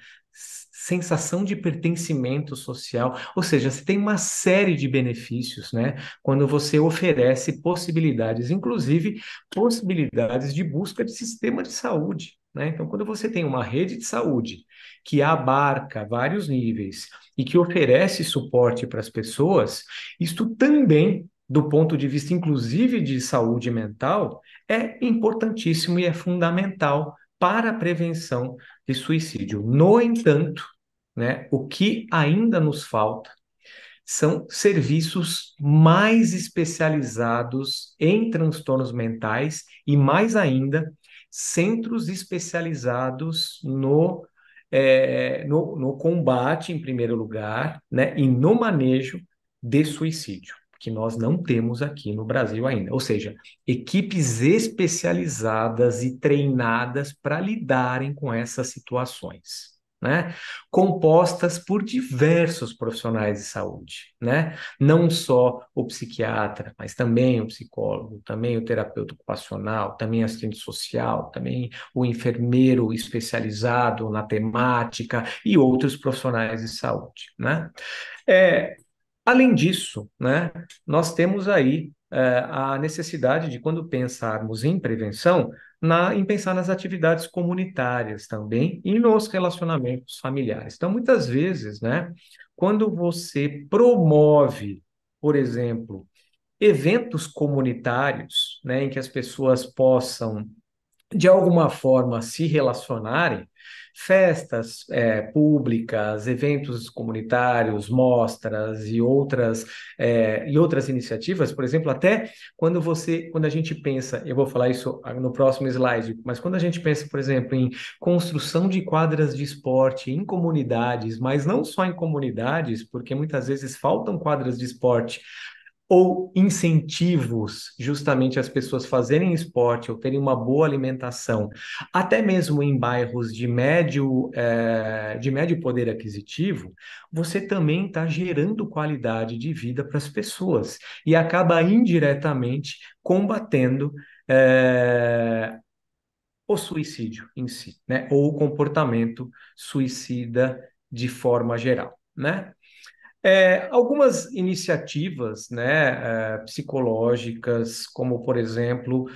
sensação de pertencimento social, ou seja, você tem uma série de benefícios, né, quando você oferece possibilidades, inclusive possibilidades de busca de sistema de saúde, né? Então, quando você tem uma rede de saúde que abarca vários níveis e que oferece suporte para as pessoas, isto também, do ponto de vista, inclusive, de saúde mental, é importantíssimo e é fundamental para a prevenção de suicídio. No entanto, né, o que ainda nos falta são serviços mais especializados em transtornos mentais e, mais ainda, centros especializados no combate, em primeiro lugar, né, e no manejo de suicídio, que nós não temos aqui no Brasil ainda. Ou seja, equipes especializadas e treinadas para lidarem com essas situações, né? Compostas por diversos profissionais de saúde, né? Não só o psiquiatra, mas também o psicólogo, também o terapeuta ocupacional, também assistente social, também o enfermeiro especializado na temática e outros profissionais de saúde, né? É, Além disso, né, nós temos aí a necessidade de, quando pensarmos em prevenção, em pensar nas atividades comunitárias também e nos relacionamentos familiares. Então, muitas vezes, né, quando você promove, por exemplo, eventos comunitários, né, em que as pessoas possam de alguma forma se relacionarem, festas públicas, eventos comunitários, mostras e outras iniciativas, por exemplo, até quando a gente pensa, eu vou falar isso no próximo slide, mas quando a gente pensa, por exemplo, em construção de quadras de esporte em comunidades, mas não só em comunidades, porque muitas vezes faltam quadras de esporte ou incentivos justamente as pessoas fazerem esporte ou terem uma boa alimentação, até mesmo em bairros de médio poder aquisitivo, você também está gerando qualidade de vida para as pessoas e acaba indiretamente combatendo o suicídio em si, né? Ou o comportamento suicida de forma geral, né? Algumas iniciativas, né, psicológicas, como, por exemplo,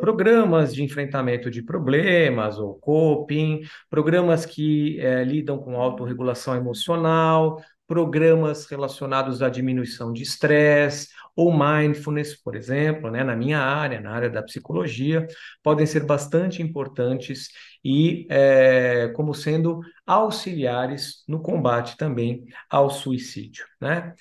programas de enfrentamento de problemas, ou coping, programas que lidam com autorregulação emocional, programas relacionados à diminuição de estresse, ou mindfulness, por exemplo, né, na minha área, na área da psicologia, podem ser bastante importantes e como sendo auxiliares no combate também ao suicídio, né?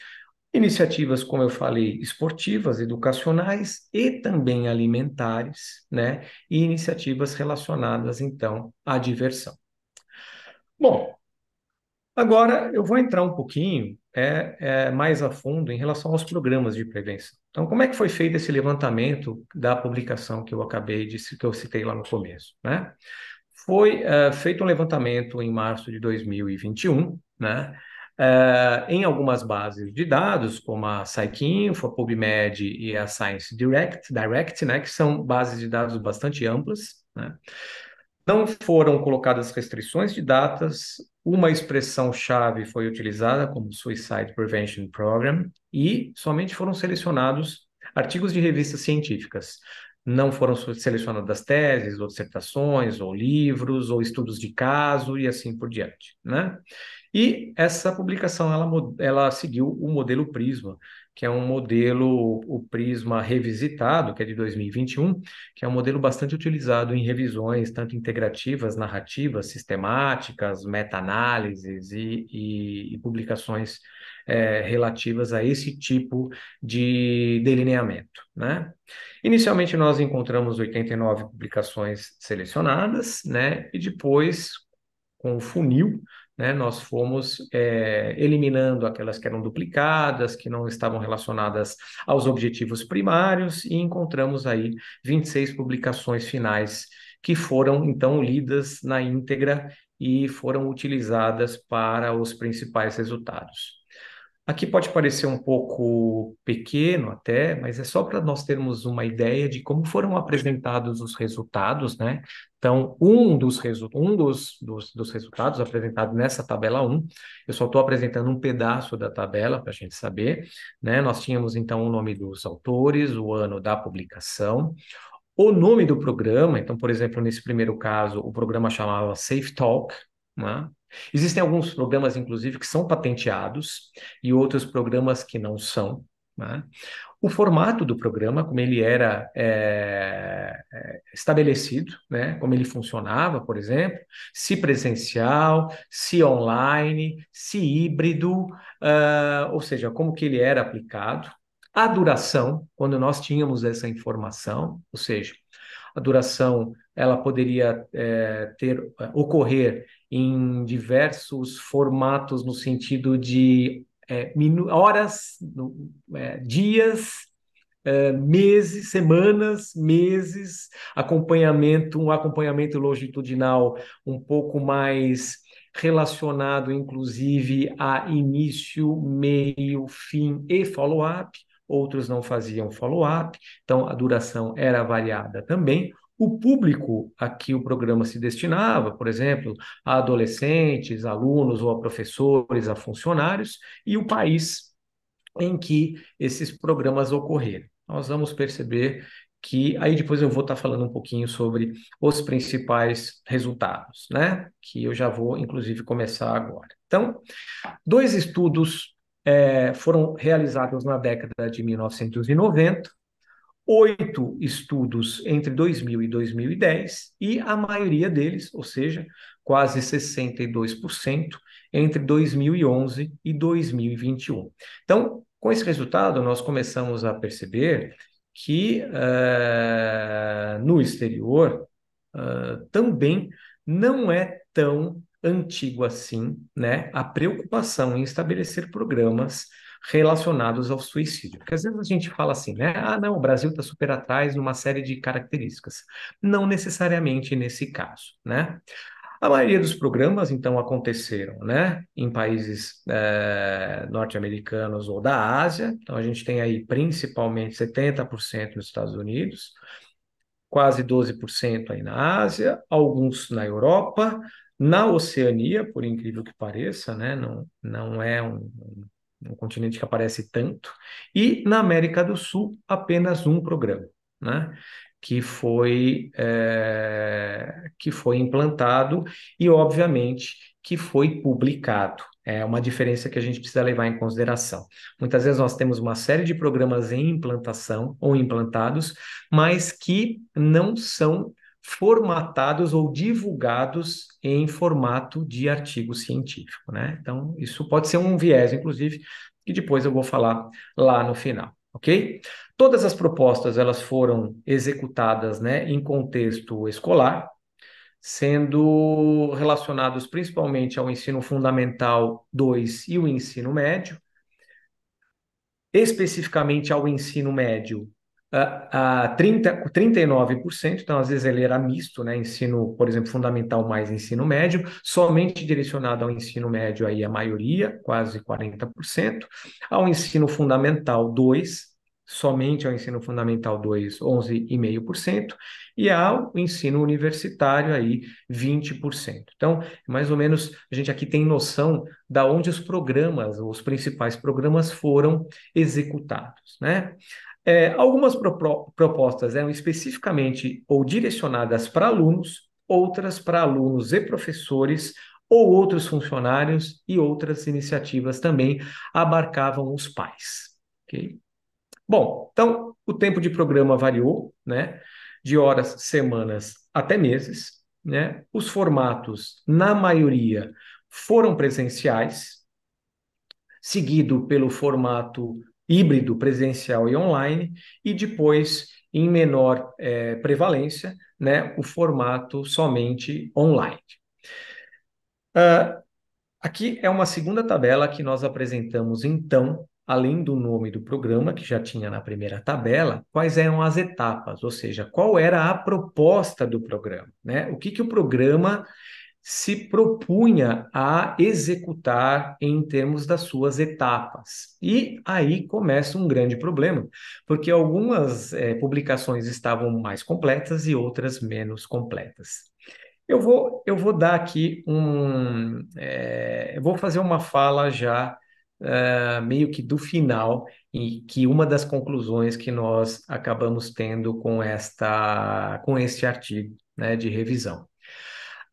Iniciativas, como eu falei, esportivas, educacionais e também alimentares, né? E iniciativas relacionadas, então, à diversão. Bom, agora eu vou entrar um pouquinho mais a fundo em relação aos programas de prevenção. Então, como é que foi feito esse levantamento da publicação que que eu citei lá no começo, né? Foi feito um levantamento em março de 2021, né? Em algumas bases de dados, como a PsycInfo, a PubMed e a Science Direct, né? Que são bases de dados bastante amplas, né? Não foram colocadas restrições de datas, uma expressão-chave foi utilizada como Suicide Prevention Program e somente foram selecionados artigos de revistas científicas. Não foram selecionadas teses, ou dissertações, ou livros, ou estudos de caso e assim por diante, né? E essa publicação, ela seguiu o modelo Prisma, que é um modelo, o Prisma revisitado, que é de 2021, que é um modelo bastante utilizado em revisões, tanto integrativas, narrativas, sistemáticas, meta-análises e publicações relativas a esse tipo de delineamento, né? Inicialmente, nós encontramos 89 publicações selecionadas, né? E depois, com o funil, né, nós fomos eliminando aquelas que eram duplicadas, que não estavam relacionadas aos objetivos primários, e encontramos aí 26 publicações finais que foram, então, lidas na íntegra e foram utilizadas para os principais resultados. Aqui pode parecer um pouco pequeno até, mas é só para nós termos uma ideia de como foram apresentados os resultados, né? Então, um dos resultados apresentado nessa tabela 1, eu só estou apresentando um pedaço da tabela para a gente saber, né? Nós tínhamos, então, o nome dos autores, o ano da publicação, o nome do programa. Então, por exemplo, nesse primeiro caso, o programa chamava Safe Talk, né? Existem alguns programas, inclusive, que são patenteados e outros programas que não são, né? O formato do programa, como ele era estabelecido, né? Como ele funcionava, por exemplo, se presencial, se online, se híbrido, ou seja, como que ele era aplicado. A duração, quando nós tínhamos essa informação, ou seja, a duração ela poderia ocorrer em diversos formatos no sentido de horas, dias, meses, semanas, meses, um acompanhamento longitudinal um pouco mais relacionado, inclusive, a início, meio, fim e follow-up. Outros não faziam follow-up, então a duração era variada também. O público a que o programa se destinava, por exemplo, a adolescentes, alunos ou a professores, a funcionários, e o país em que esses programas ocorreram. Nós vamos perceber que aí depois eu vou estar falando um pouquinho sobre os principais resultados, né? Que eu já vou, inclusive, começar agora. Então, dois estudos foram realizados na década de 1990, 8 estudos entre 2000 e 2010, e a maioria deles, ou seja, quase 62%, entre 2011 e 2021. Então, com esse resultado, nós começamos a perceber que no exterior também não é tão antigo assim, né, a preocupação em estabelecer programas relacionados ao suicídio. Porque às vezes a gente fala assim, né? Ah, não, o Brasil está super atrás numa série de características. Não necessariamente nesse caso, né? A maioria dos programas, então, aconteceram, né, em países norte-americanos ou da Ásia. Então, a gente tem aí principalmente 70% nos Estados Unidos, quase 12% aí na Ásia, alguns na Europa, na Oceania, por incrível que pareça, né? Não é um continente que aparece tanto, e na América do Sul, apenas um programa, né? Que foi implantado e, obviamente, que foi publicado. É uma diferença que a gente precisa levar em consideração. Muitas vezes nós temos uma série de programas em implantação ou implantados, mas que não são formatados ou divulgados em formato de artigo científico, né? Então, isso pode ser um viés, inclusive, que depois eu vou falar lá no final, ok? Todas as propostas, elas foram executadas, né, em contexto escolar, sendo relacionados principalmente ao ensino fundamental 2 e o ensino médio, especificamente ao ensino médio, a 39%, então às vezes ele era misto, né? Ensino, por exemplo, fundamental mais ensino médio, somente direcionado ao ensino médio aí a maioria, quase 40%, ao ensino fundamental 2, somente ao ensino fundamental 2, 11,5%, e ao ensino universitário aí 20%. Então, mais ou menos, a gente aqui tem noção da onde os programas, os principais programas foram executados, né? Algumas propostas eram especificamente ou direcionadas para alunos, outras para alunos e professores, ou outros funcionários, e outras iniciativas também abarcavam os pais. Ok? Bom, então o tempo de programa variou, né? De horas, semanas até meses, né? Os formatos, na maioria, foram presenciais, seguido pelo formato híbrido, presencial e online, e depois, em menor prevalência, né, o formato somente online. Aqui é uma segunda tabela que nós apresentamos, então, além do nome do programa, que já tinha na primeira tabela, quais eram as etapas, ou seja, qual era a proposta do programa, né? O que o programa se propunha a executar em termos das suas etapas. E aí começa um grande problema, porque algumas publicações estavam mais completas e outras menos completas. Eu vou dar aqui eu vou fazer uma fala já meio que do final, e que uma das conclusões que nós acabamos tendo com este artigo, né, de revisão.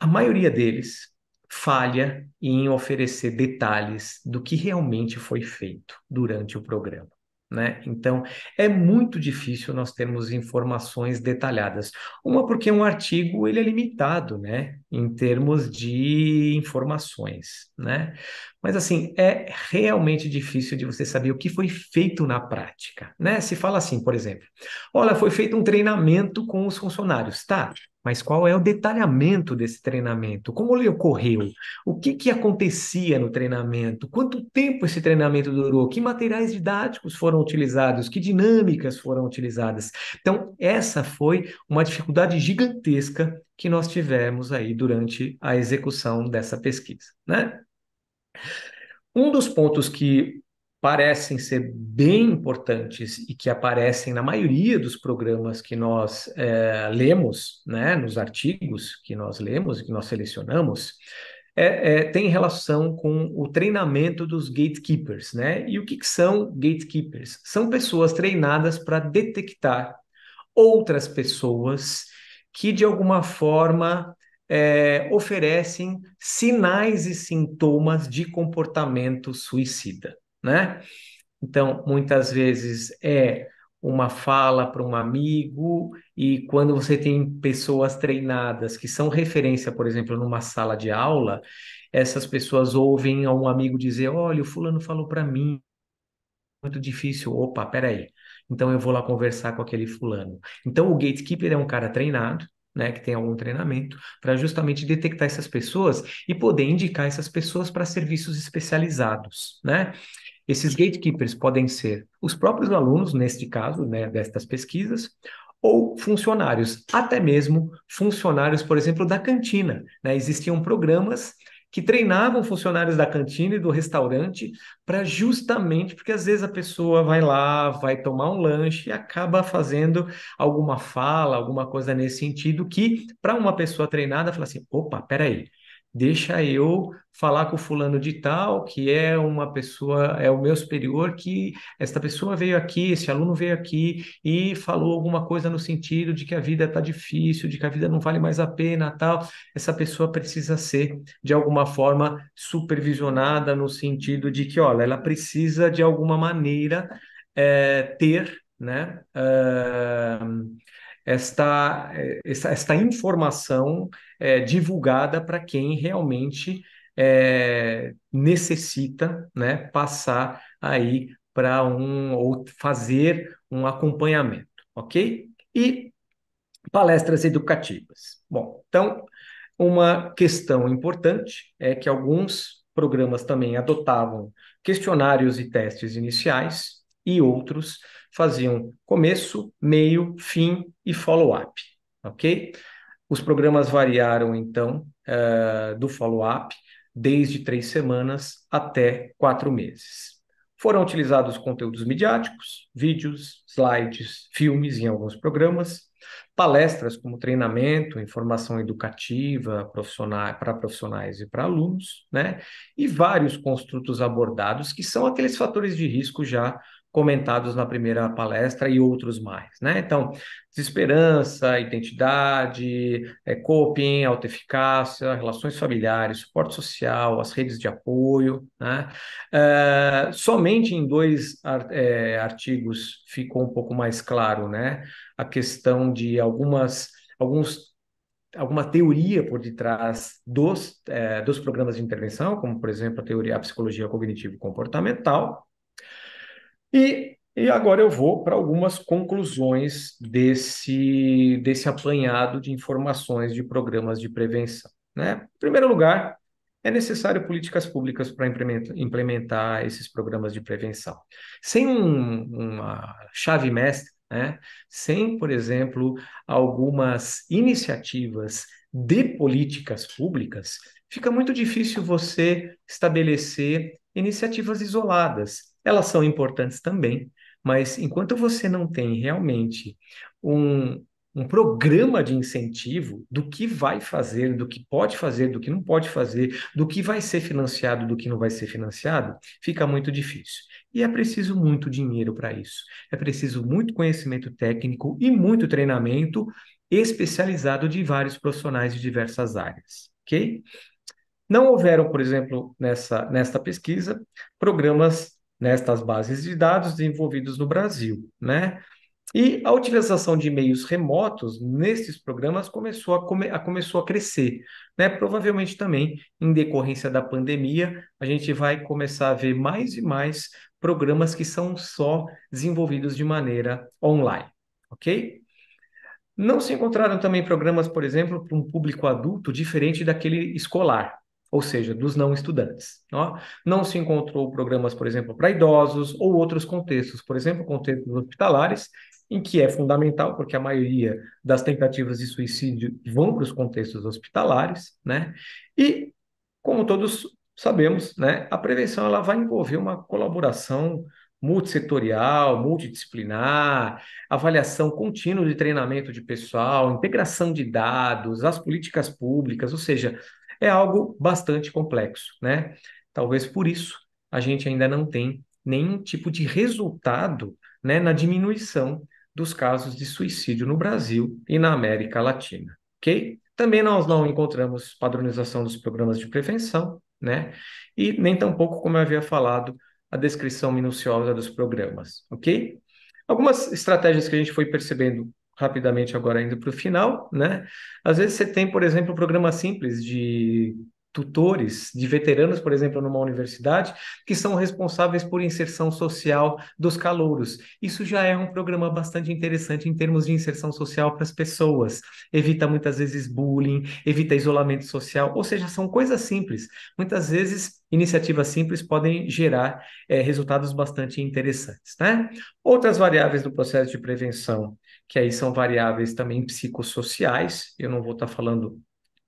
A maioria deles falha em oferecer detalhes do que realmente foi feito durante o programa, né? Então, é muito difícil nós termos informações detalhadas. Uma, porque um artigo ele é limitado, né? em termos de informações, né? Mas assim, é realmente difícil de você saber o que foi feito na prática, né? Se fala assim, por exemplo, olha, foi feito um treinamento com os funcionários, tá? Mas qual é o detalhamento desse treinamento? Como ele ocorreu? O que que acontecia no treinamento? Quanto tempo esse treinamento durou? Que materiais didáticos foram utilizados? Que dinâmicas foram utilizadas? Então, essa foi uma dificuldade gigantesca que nós tivemos aí durante a execução dessa pesquisa, né? Um dos pontos que parecem ser bem importantes e que aparecem na maioria dos programas que nós lemos, né, nos artigos que nós lemos, que nós selecionamos, tem relação com o treinamento dos gatekeepers, né? E o que que são gatekeepers? São pessoas treinadas para detectar outras pessoas que, de alguma forma, oferecem sinais e sintomas de comportamento suicida, né? Então, muitas vezes é uma fala para um amigo, e quando você tem pessoas treinadas que são referência, por exemplo, numa sala de aula, essas pessoas ouvem a um amigo dizer: Olha, o fulano falou para mim, muito difícil. Opa, peraí. Então eu vou lá conversar com aquele fulano. Então o gatekeeper é um cara treinado, né, que tem algum treinamento, para justamente detectar essas pessoas e poder indicar essas pessoas para serviços especializados, né? Esses gatekeepers podem ser os próprios alunos, neste caso, né, destas pesquisas, ou funcionários, até mesmo funcionários, por exemplo, da cantina, né? Existiam programas que treinavam funcionários da cantina e do restaurante para justamente, porque às vezes a pessoa vai lá, vai tomar um lanche e acaba fazendo alguma fala, alguma coisa nesse sentido que, para uma pessoa treinada, fala assim: opa, peraí, deixa eu falar com o fulano de tal, que é uma pessoa, é o meu superior, que esta pessoa veio aqui, esse aluno veio aqui e falou alguma coisa no sentido de que a vida está difícil, de que a vida não vale mais a pena, tal. Essa pessoa precisa ser, de alguma forma, supervisionada no sentido de que, olha, ela precisa, de alguma maneira, ter, né, esta informação divulgada para quem realmente necessita, né, passar aí para ou fazer um acompanhamento, ok? E palestras educativas. Bom, então, uma questão importante é que alguns programas também adotavam questionários e testes iniciais e outros faziam começo, meio, fim e follow-up, ok? Os programas variaram, então, do follow-up desde 3 semanas até 4 meses. Foram utilizados conteúdos midiáticos, vídeos, slides, filmes em alguns programas, palestras como treinamento, informação educativa para profissionais e para alunos, né? E vários construtos abordados, que são aqueles fatores de risco já comentados na primeira palestra e outros mais, né? Então, desesperança, identidade, coping, autoeficácia, relações familiares, suporte social, as redes de apoio, né? Somente em dois artigos ficou um pouco mais claro, né? A questão de alguma teoria por detrás dos programas de intervenção, como, por exemplo, a psicologia cognitivo-comportamental. E agora eu vou para algumas conclusões desse apanhado de informações de programas de prevenção, né? Em primeiro lugar, é necessário políticas públicas para implementar esses programas de prevenção. Sem uma chave mestra, né? Sem, por exemplo, algumas iniciativas de políticas públicas, fica muito difícil você estabelecer iniciativas isoladas. Elas são importantes também, mas enquanto você não tem realmente um programa de incentivo do que vai fazer, do que pode fazer, do que não pode fazer, do que vai ser financiado, do que não vai ser financiado, fica muito difícil. E é preciso muito dinheiro para isso. É preciso muito conhecimento técnico e muito treinamento especializado de vários profissionais de diversas áreas, ok? Não houveram, por exemplo, nesta pesquisa, programas nestas bases de dados desenvolvidos no Brasil, né? E a utilização de meios remotos nesses programas começou a crescer, né? Provavelmente também em decorrência da pandemia, a gente vai começar a ver mais e mais programas que são só desenvolvidos de maneira online, ok? Não se encontraram também programas, por exemplo, para um público adulto diferente daquele escolar, ou seja, dos não estudantes. Ó. Não se encontrou programas, por exemplo, para idosos ou outros contextos, por exemplo, contextos hospitalares, em que é fundamental, porque a maioria das tentativas de suicídio vão para os contextos hospitalares, né? E, como todos sabemos, né, a prevenção ela vai envolver uma colaboração multissetorial, multidisciplinar, avaliação contínua de treinamento de pessoal, integração de dados, as políticas públicas, ou seja, é algo bastante complexo, né? Talvez por isso a gente ainda não tem nenhum tipo de resultado, né, na diminuição dos casos de suicídio no Brasil e na América Latina, ok? Também nós não encontramos padronização dos programas de prevenção, né? E nem tampouco, como eu havia falado, a descrição minuciosa dos programas, ok? Algumas estratégias que a gente foi percebendo rapidamente agora indo para o final, né? Às vezes você tem, por exemplo, um programa simples de tutores, de veteranos, por exemplo, numa universidade, que são responsáveis por inserção social dos calouros. Isso já é um programa bastante interessante em termos de inserção social para as pessoas. Evita muitas vezes bullying, evita isolamento social, ou seja, são coisas simples. Muitas vezes, iniciativas simples podem gerar resultados bastante interessantes, né? Outras variáveis do processo de prevenção, que aí são variáveis também psicossociais, eu não vou estar falando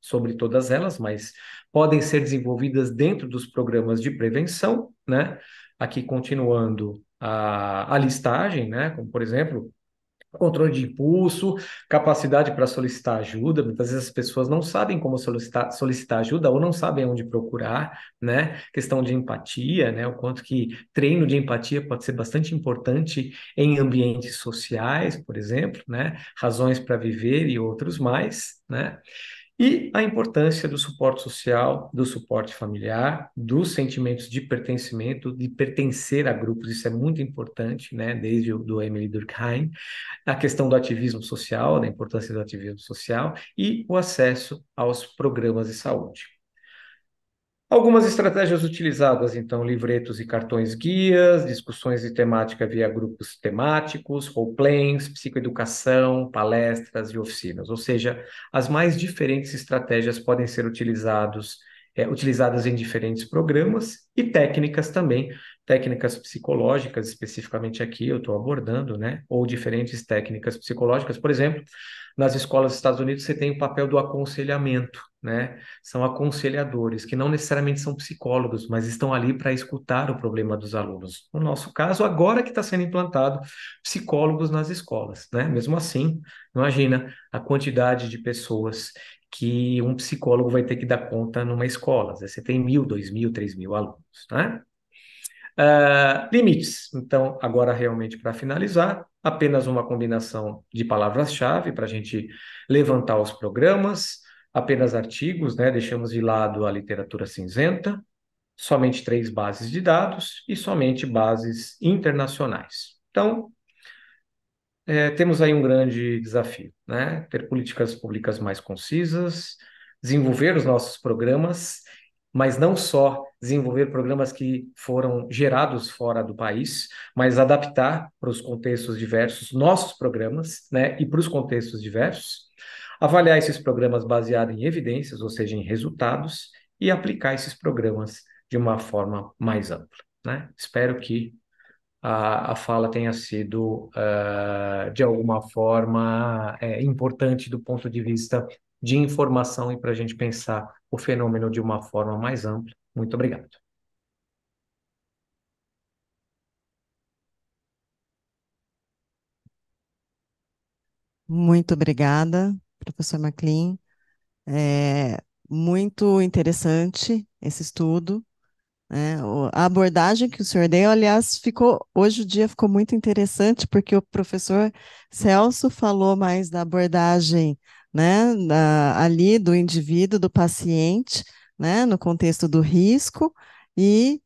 sobre todas elas, mas podem ser desenvolvidas dentro dos programas de prevenção, né? Aqui continuando a listagem, né? Como, por exemplo, controle de impulso, capacidade para solicitar ajuda. Muitas vezes as pessoas não sabem como solicitar ajuda ou não sabem onde procurar, né? Questão de empatia, né? O quanto que treino de empatia pode ser bastante importante em ambientes sociais, por exemplo, né? Razões para viver e outros mais, né? E a importância do suporte social, do suporte familiar, dos sentimentos de pertencimento, de pertencer a grupos, isso é muito importante, né? Desde o do Emily Durkheim, a questão do ativismo social, da importância do ativismo social e o acesso aos programas de saúde. Algumas estratégias utilizadas, então, livretos e cartões guias, discussões de temática via grupos temáticos, roleplays, psicoeducação, palestras e oficinas. Ou seja, as mais diferentes estratégias podem ser utilizadas em diferentes programas e técnicas também, técnicas psicológicas, especificamente aqui eu estou abordando, né? Ou diferentes técnicas psicológicas. Por exemplo, nas escolas dos Estados Unidos você tem o papel do aconselhamento, né? São aconselhadores, que não necessariamente são psicólogos, mas estão ali para escutar o problema dos alunos. No nosso caso, agora que está sendo implantado psicólogos nas escolas, né? Mesmo assim, imagina a quantidade de pessoas que um psicólogo vai ter que dar conta numa escola. Às vezes você tem 1.000, 2.000, 3.000 alunos, né? Limites. Então, agora realmente para finalizar, apenas uma combinação de palavras-chave para a gente levantar os programas, apenas artigos, né? Deixamos de lado a literatura cinzenta, somente 3 bases de dados e somente bases internacionais. Então, temos aí um grande desafio, né? Ter políticas públicas mais concisas, desenvolver os nossos programas, mas não só desenvolver programas que foram gerados fora do país, mas adaptar para os contextos diversos nossos programas, né? E para os contextos diversos, avaliar esses programas baseados em evidências, ou seja, em resultados, e aplicar esses programas de uma forma mais ampla, né? Espero que a fala tenha sido, de alguma forma, importante do ponto de vista de informação e para a gente pensar o fenômeno de uma forma mais ampla. Muito obrigado. Muito obrigada, professor Maclean. É muito interessante esse estudo, né? A abordagem que o senhor deu, aliás, hoje o dia ficou muito interessante, porque o professor Celso falou mais da abordagem, né, ali do indivíduo, do paciente, né, no contexto do risco, e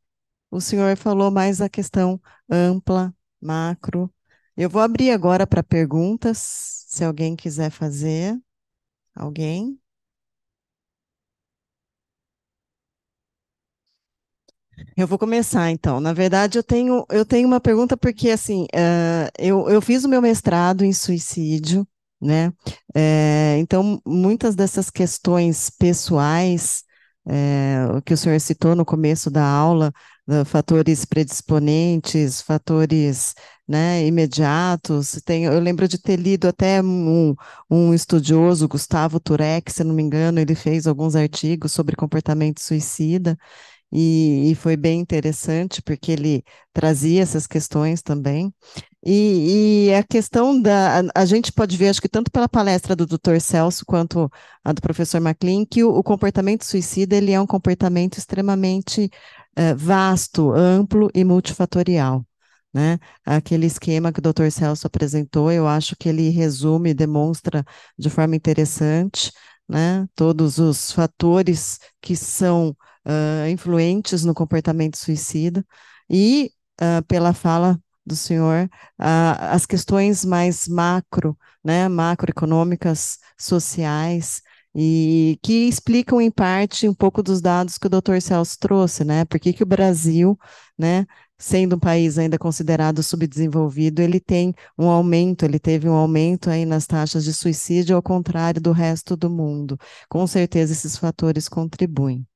o senhor falou mais a questão ampla, macro, Eu vou abrir agora para perguntas, se alguém quiser fazer. Alguém? Eu vou começar, então. Na verdade, eu tenho uma pergunta, porque, assim, eu fiz o meu mestrado em suicídio, né? Então, muitas dessas questões pessoais, o que o senhor citou no começo da aula, fatores predisponentes, fatores, né, imediatos. Eu lembro de ter lido até um estudioso, Gustavo Turek, se não me engano, ele fez alguns artigos sobre comportamento suicida. E foi bem interessante, porque ele trazia essas questões também. E a questão a gente pode ver, acho que tanto pela palestra do Dr. Celso quanto a do professor MacLean, que o comportamento suicida ele é um comportamento extremamente vasto, amplo e multifatorial. Né? Aquele esquema que o Dr. Celso apresentou, eu acho que ele resume e demonstra de forma interessante, né, todos os fatores que são influentes no comportamento suicida, e pela fala do senhor, as questões mais macro, né, macroeconômicas, sociais, e que explicam, em parte, um pouco dos dados que o Dr. Celso trouxe, né, por que o Brasil, né, sendo um país ainda considerado subdesenvolvido, ele tem um aumento, ele teve um aumento aí nas taxas de suicídio, ao contrário do resto do mundo. Com certeza esses fatores contribuem.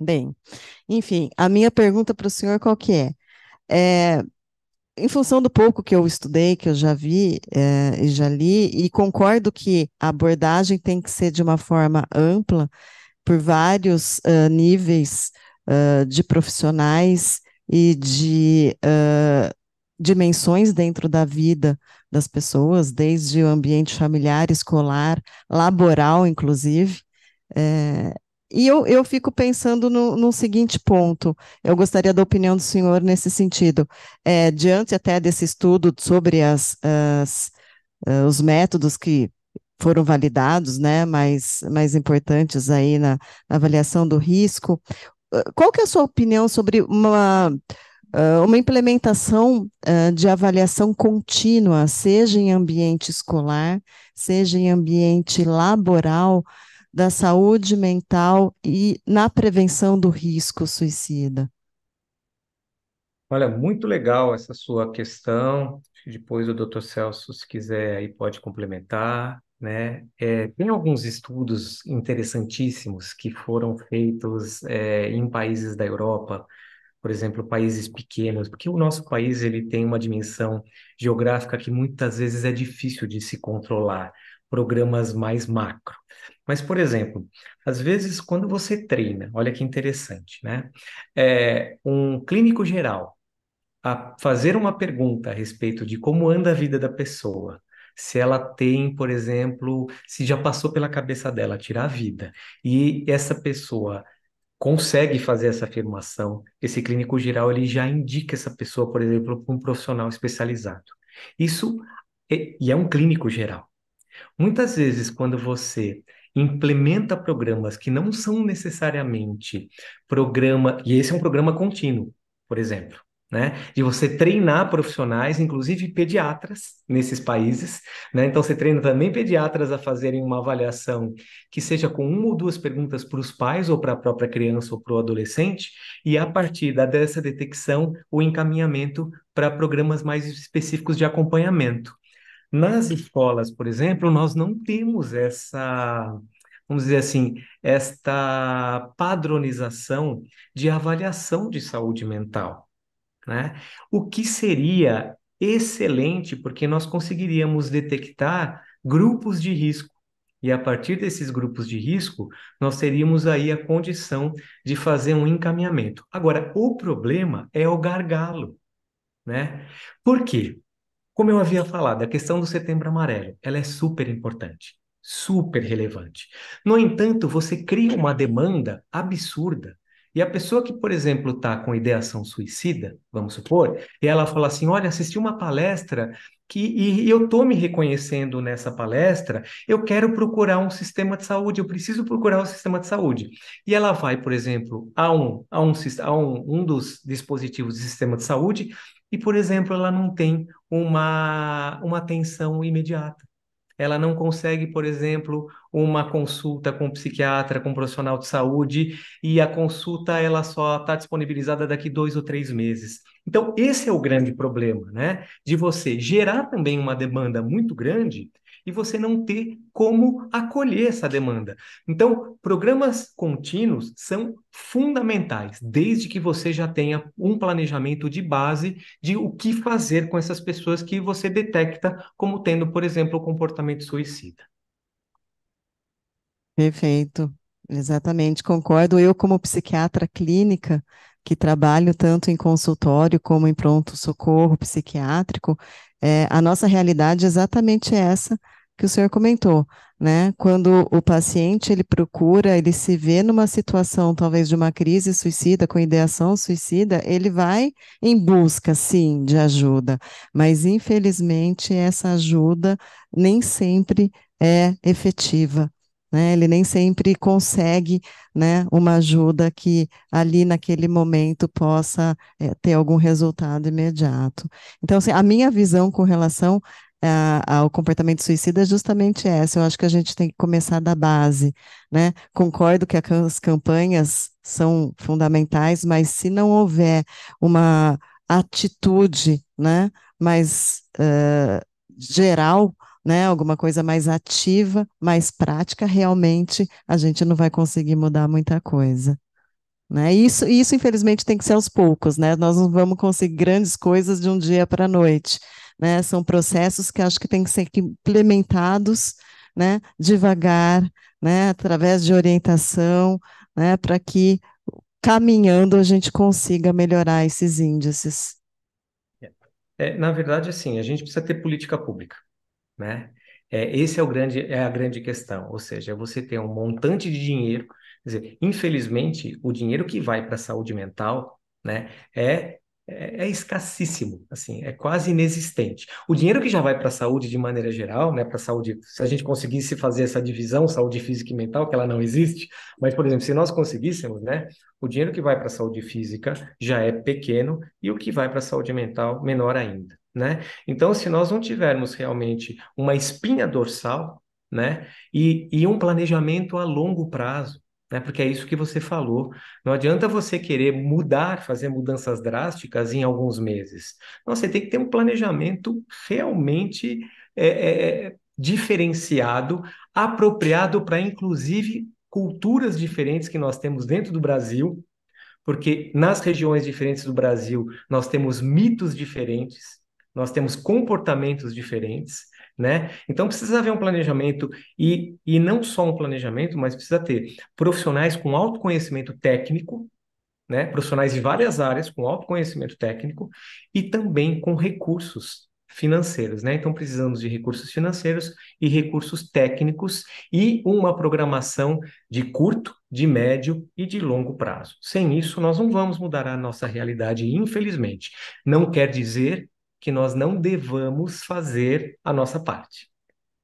Bem, enfim, a minha pergunta para o senhor qual que é? É, em função do pouco que eu estudei, que eu já vi e já li, e concordo que a abordagem tem que ser de uma forma ampla, por vários níveis de profissionais e de dimensões dentro da vida das pessoas, desde o ambiente familiar, escolar, laboral, inclusive. É, e eu fico pensando no seguinte ponto, eu gostaria da opinião do senhor nesse sentido. Diante até desse estudo sobre os métodos que foram validados, né, mais importantes aí na avaliação do risco, qual que é a sua opinião sobre uma implementação de avaliação contínua, seja em ambiente escolar, seja em ambiente laboral, da saúde mental e na prevenção do risco suicida? Olha, muito legal essa sua questão. Depois o Dr. Celso, se quiser, aí pode complementar, né? Tem alguns estudos interessantíssimos que foram feitos em países da Europa, por exemplo, países pequenos, porque o nosso país ele tem uma dimensão geográfica que muitas vezes é difícil de se controlar, programas mais macro. Mas, por exemplo, às vezes quando você treina, olha que interessante, né? Um clínico geral a fazer uma pergunta a respeito de como anda a vida da pessoa, se ela tem, por exemplo, se já passou pela cabeça dela tirar a vida, e essa pessoa consegue fazer essa afirmação, esse clínico geral ele já indica essa pessoa, por exemplo, para um profissional especializado. Isso e é um clínico geral. Muitas vezes, quando você implementa programas que não são necessariamente programa, e esse é um programa contínuo, por exemplo, né? De você treinar profissionais, inclusive pediatras, nesses países, né? Então, você treina também pediatras a fazerem uma avaliação que seja com uma ou duas perguntas para os pais, ou para a própria criança, ou para o adolescente, e a partir dessa detecção, o encaminhamento para programas mais específicos de acompanhamento. Nas escolas, por exemplo, nós não temos essa, vamos dizer assim, esta padronização de avaliação de saúde mental, né? O que seria excelente, porque nós conseguiríamos detectar grupos de risco. E a partir desses grupos de risco, nós teríamos aí a condição de fazer um encaminhamento. Agora, o problema é o gargalo, né? Por quê? Como eu havia falado, a questão do Setembro Amarelo, ela é super importante, super relevante. No entanto, você cria uma demanda absurda. E a pessoa que, por exemplo, está com ideação suicida, vamos supor, e ela fala assim: olha, assisti uma palestra e eu estou me reconhecendo nessa palestra, eu quero procurar um sistema de saúde, eu preciso procurar um sistema de saúde. E ela vai, por exemplo, a um dos dispositivos de sistema de saúde, e, por exemplo, ela não tem uma atenção imediata. Ela não consegue, por exemplo, uma consulta com um psiquiatra, com um profissional de saúde, e a consulta ela só está disponibilizada daqui 2 ou 3 meses. Então, esse é o grande problema, né? De você gerar também uma demanda muito grande e você não ter como acolher essa demanda. Então, programas contínuos são fundamentais, desde que você já tenha um planejamento de base de o que fazer com essas pessoas que você detecta como tendo, por exemplo, o comportamento suicida. Perfeito, exatamente, concordo. Eu, como psiquiatra clínica, que trabalho tanto em consultório como em pronto-socorro psiquiátrico, a nossa realidade é exatamente essa que o senhor comentou, né? Quando o paciente ele procura, ele se vê numa situação talvez de uma crise suicida, com ideação suicida, ele vai em busca, sim, de ajuda, mas infelizmente essa ajuda nem sempre é efetiva, né? Ele nem sempre consegue, né, uma ajuda que ali naquele momento possa ter algum resultado imediato. Então, assim, a minha visão com relação ao comportamento suicida é justamente essa. Eu acho que a gente tem que começar da base, né? Concordo que as campanhas são fundamentais, mas se não houver uma atitude, né, mais geral, né, alguma coisa mais ativa, mais prática, realmente a gente não vai conseguir mudar muita coisa, né? Isso, infelizmente, tem que ser aos poucos, né? Nós não vamos conseguir grandes coisas de um dia para a noite, né? São processos que acho que têm que ser implementados, né, devagar, né, através de orientação, né, para que caminhando a gente consiga melhorar esses índices. Na verdade, assim, a gente precisa ter política pública, né? Esse é a grande questão, ou seja, você tem um montante de dinheiro, quer dizer, infelizmente, o dinheiro que vai para a saúde mental, né, é escassíssimo, assim, é quase inexistente. O dinheiro que já vai para a saúde de maneira geral, né, para a saúde, se a gente conseguisse fazer essa divisão, saúde física e mental, que ela não existe, mas, por exemplo, se nós conseguíssemos, né, o dinheiro que vai para a saúde física já é pequeno e o que vai para a saúde mental, menor ainda, né? Então, se nós não tivermos realmente uma espinha dorsal, né, e um planejamento a longo prazo, né, porque é isso que você falou, não adianta você querer mudar, fazer mudanças drásticas em alguns meses. Não, você tem que ter um planejamento realmente diferenciado, apropriado para, inclusive, culturas diferentes que nós temos dentro do Brasil, porque nas regiões diferentes do Brasil nós temos mitos diferentes, nós temos comportamentos diferentes, né? Então precisa haver um planejamento e não só um planejamento, mas precisa ter profissionais com autoconhecimento técnico, né? Profissionais de várias áreas com autoconhecimento técnico e também com recursos financeiros, né? Então precisamos de recursos financeiros e recursos técnicos e uma programação de curto, de médio e de longo prazo. Sem isso, nós não vamos mudar a nossa realidade, infelizmente. Não quer dizer que nós não devamos fazer a nossa parte,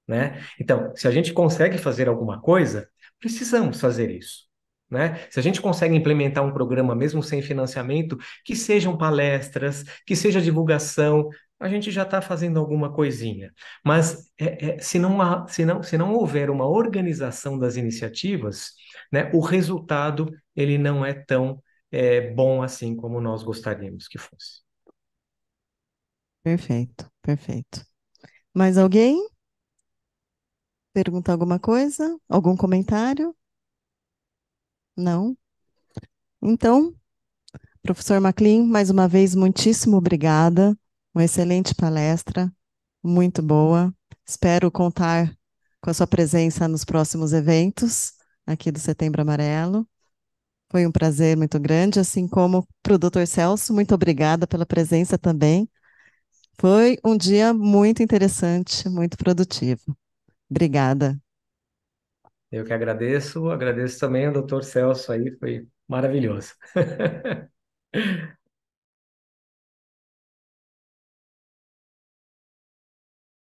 né? Então, se a gente consegue fazer alguma coisa, precisamos fazer isso, né? Se a gente consegue implementar um programa mesmo sem financiamento, que sejam palestras, que seja divulgação, a gente já está fazendo alguma coisinha. Mas se não houver uma organização das iniciativas, né, o resultado ele não é tão bom assim como nós gostaríamos que fosse. Perfeito, perfeito. Mais alguém? Perguntar alguma coisa? Algum comentário? Não? Então, professor Maclean, mais uma vez, muitíssimo obrigada. Uma excelente palestra, muito boa. Espero contar com a sua presença nos próximos eventos aqui do Setembro Amarelo. Foi um prazer muito grande, assim como para o Dr. Celso, muito obrigada pela presença também. Foi um dia muito interessante, muito produtivo. Obrigada. Eu que agradeço, agradeço também ao Dr. Celso aí, foi maravilhoso.